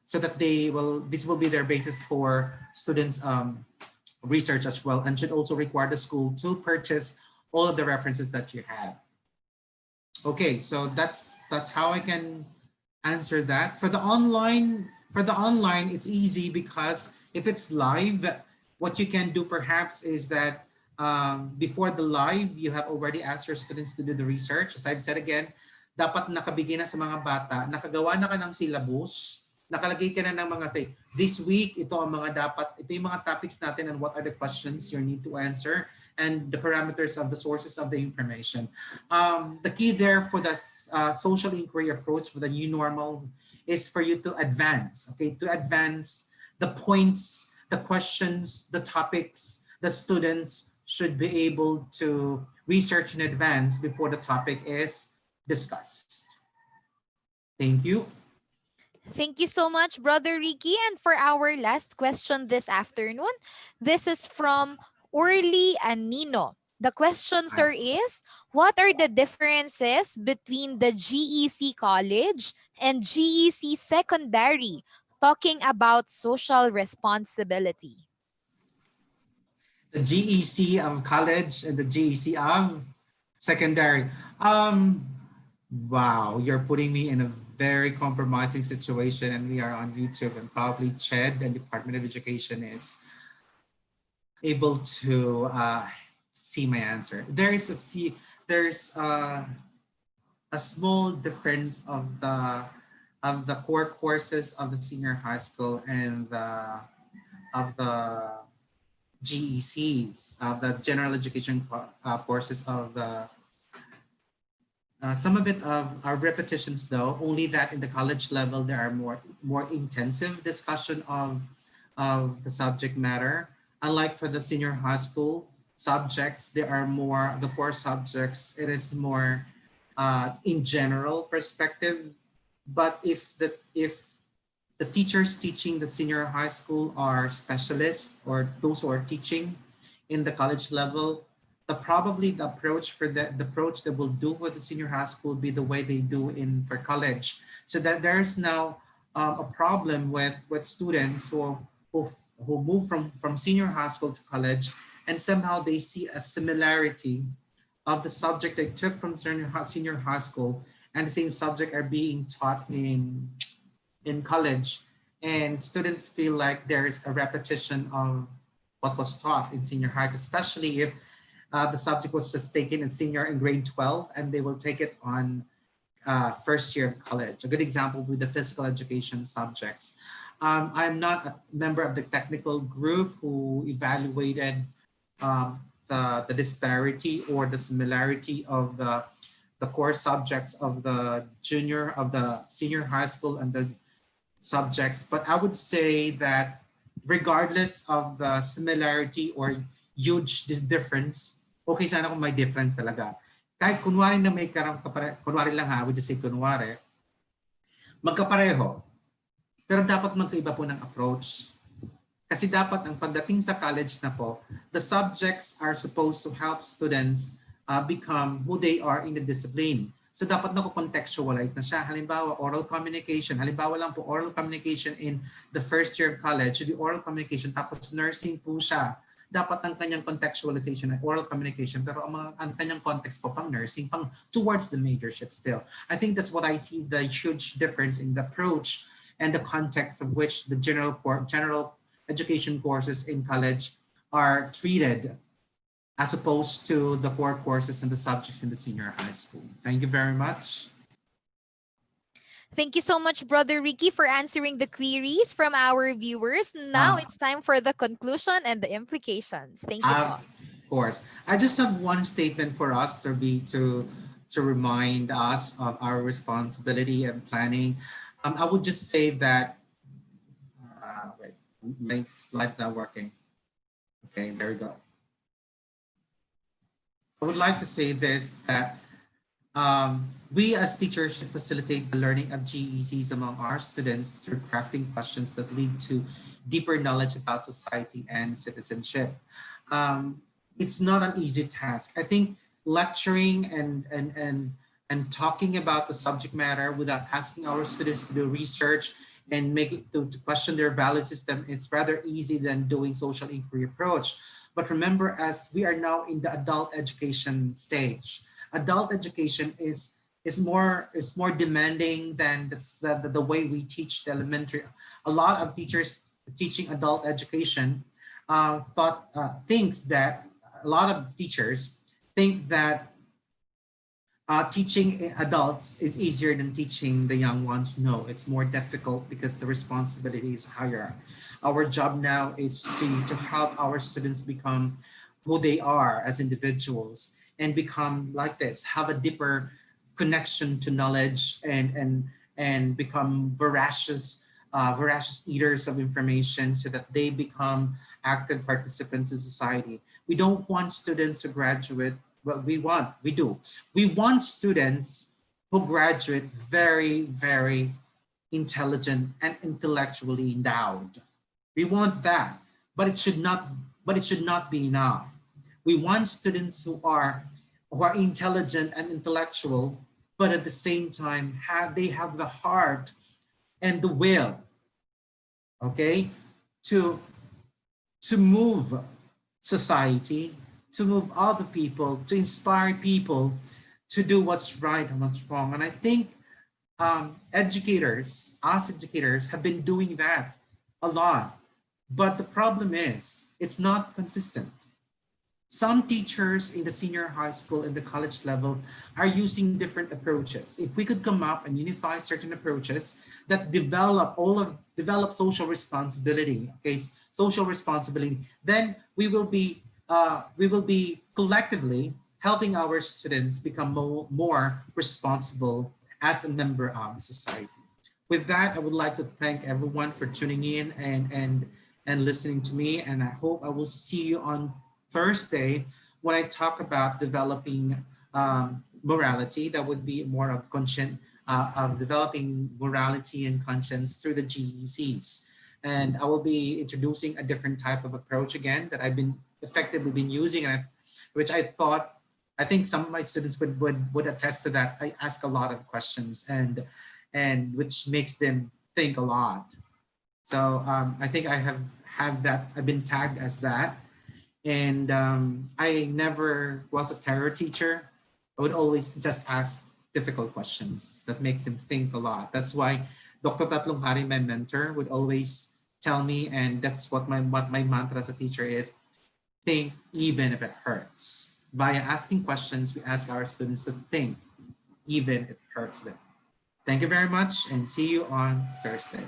So that this will be their basis for students' research as well, and should also require the school to purchase all of the references that you have. Okay, so that's how I can answer that. For the online, it's easy because if it's live, what you can do perhaps is that before the live, you have already asked your students to do the research. As I've said again, dapat nakabigay na sa mga bata, nakagawa na ka ng syllabus, nakalagay ka na ng mga say, this week, ito yung mga topics natin and what are the questions you need to answer and the parameters of the sources of the information. The key there for the social inquiry approach for the new normal is for you to advance, okay? To advance the points, the questions, the topics that students should be able to research in advance before the topic is discussed. Thank you. Thank you so much, Brother Ricky. And for our last question this afternoon, this is from Orly and Nino. The question, sir, is, what are the differences between the GEC College and GEC Secondary, talking about social responsibility? The GEC of college and the GEC of secondary. Wow, you're putting me in a very compromising situation, and we are on YouTube, and probably CHED and Department of Education is able to see my answer. There's a small difference of the core courses of the senior high school and of the GECs, of the general education courses of the some of it are repetitions though, only that in the college level there are more intensive discussion of the subject matter. Unlike for the senior high school subjects, there are more, the core subjects, it is more in general perspective. But if the teachers teaching the senior high school are specialists or those who are teaching in the college level, probably the approach that will do for the senior high school will be the way they do for college. So that there's now a problem with students who move from senior high school to college, and somehow they see a similarity of the subject they took from senior high school and the same subject are being taught in college, and students feel like there's a repetition of what was taught in senior high, especially if the subject was just taken in grade 12 and they will take it on first year of college. A good example would be the physical education subjects. I'm not a member of the technical group who evaluated the disparity or the similarity of the core subjects of the senior high school and the subjects, but I would say that regardless of the similarity or huge difference, okay sana kung may difference talaga. Kahit kunwari na may kunwari lang ha, I would just say kunwari, magkapareho. Pero dapat magkaiba po ng approach. Kasi dapat ang pagdating sa college na po, the subjects are supposed to help students become who they are in the discipline. So dapat na-contextualize na siya. Halimbawa, oral communication. Halimbawa lang po, oral communication in the first year of college should be oral communication. Tapos nursing po siya. Dapat ang kanyang contextualization ay oral communication. Pero ang kanyang context po pang nursing, pang towards the majorship still. I think that's what I see the huge difference in the approach and the context of which the general education courses in college are treated as opposed to the core courses and the subjects in the senior high school. Thank you very much. Thank you so much, Brother Ricky, for answering the queries from our viewers. Now it's time for the conclusion and the implications. Thank you. Of course. I just have one statement for us to remind us of our responsibility and planning. I would just say that, wait, my slide's not working. Okay, there we go. I would like to say this, that we as teachers should facilitate the learning of GECs among our students through crafting questions that lead to deeper knowledge about society and citizenship. It's not an easy task. I think lecturing and talking about the subject matter without asking our students to do research and make it to question their value system is rather easy than doing social inquiry approach. But remember, as we are now in the adult education stage, adult education is more demanding than the way we teach the elementary. A lot of teachers teaching adult education thinks that a lot of teachers think that teaching adults is easier than teaching the young ones. No, it's more difficult because the responsibility is higher. Our job now is to help our students become who they are as individuals and become like this, have a deeper connection to knowledge and become voracious eaters of information so that they become active participants in society. We don't want students to graduate. Well, we do. We want students who graduate very, very intelligent and intellectually endowed. We want that, but it should not be enough. We want students who are intelligent and intellectual, but at the same time they have the heart and the will, okay, to move society, to move other people, to inspire people to do what's right and what's wrong. And I think us educators have been doing that a lot. But the problem is, it's not consistent. Some teachers in the senior high school and the college level are using different approaches. If we could come up and unify certain approaches that develop social responsibility, okay, social responsibility, then we will be collectively helping our students become more responsible as a member of society. With that, I would like to thank everyone for tuning in and listening to me. And I hope I will see you on Thursday when I talk about developing morality. That would be more of of developing morality and conscience through the GECs. And I will be introducing a different type of approach again that I've been effectively using, and which I think some of my students would attest to that. I ask a lot of questions and which makes them think a lot. So I think I have that. I've been tagged as that, and I never was a terror teacher. I would always just ask difficult questions that makes them think a lot. That's why Dr. Tatlong Hari, my mentor, would always tell me, and that's what my mantra as a teacher is: think even if it hurts. Via asking questions, we ask our students to think even if it hurts them. Thank you very much, and see you on Thursday.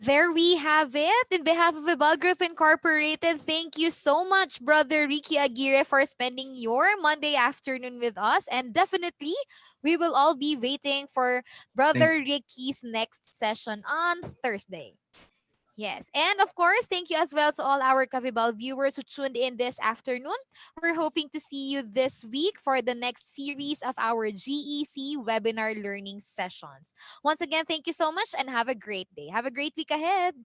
There we have it. In behalf of Ebal Group Incorporated, thank you so much, Brother Ricky Aguirre, for spending your Monday afternoon with us. And definitely, we will all be waiting for Brother Ricky's next session on Thursday. Yes. And of course, thank you as well to all our Kavibal viewers who tuned in this afternoon. We're hoping to see you this week for the next series of our GEC webinar learning sessions. Once again, thank you so much and have a great day. Have a great week ahead.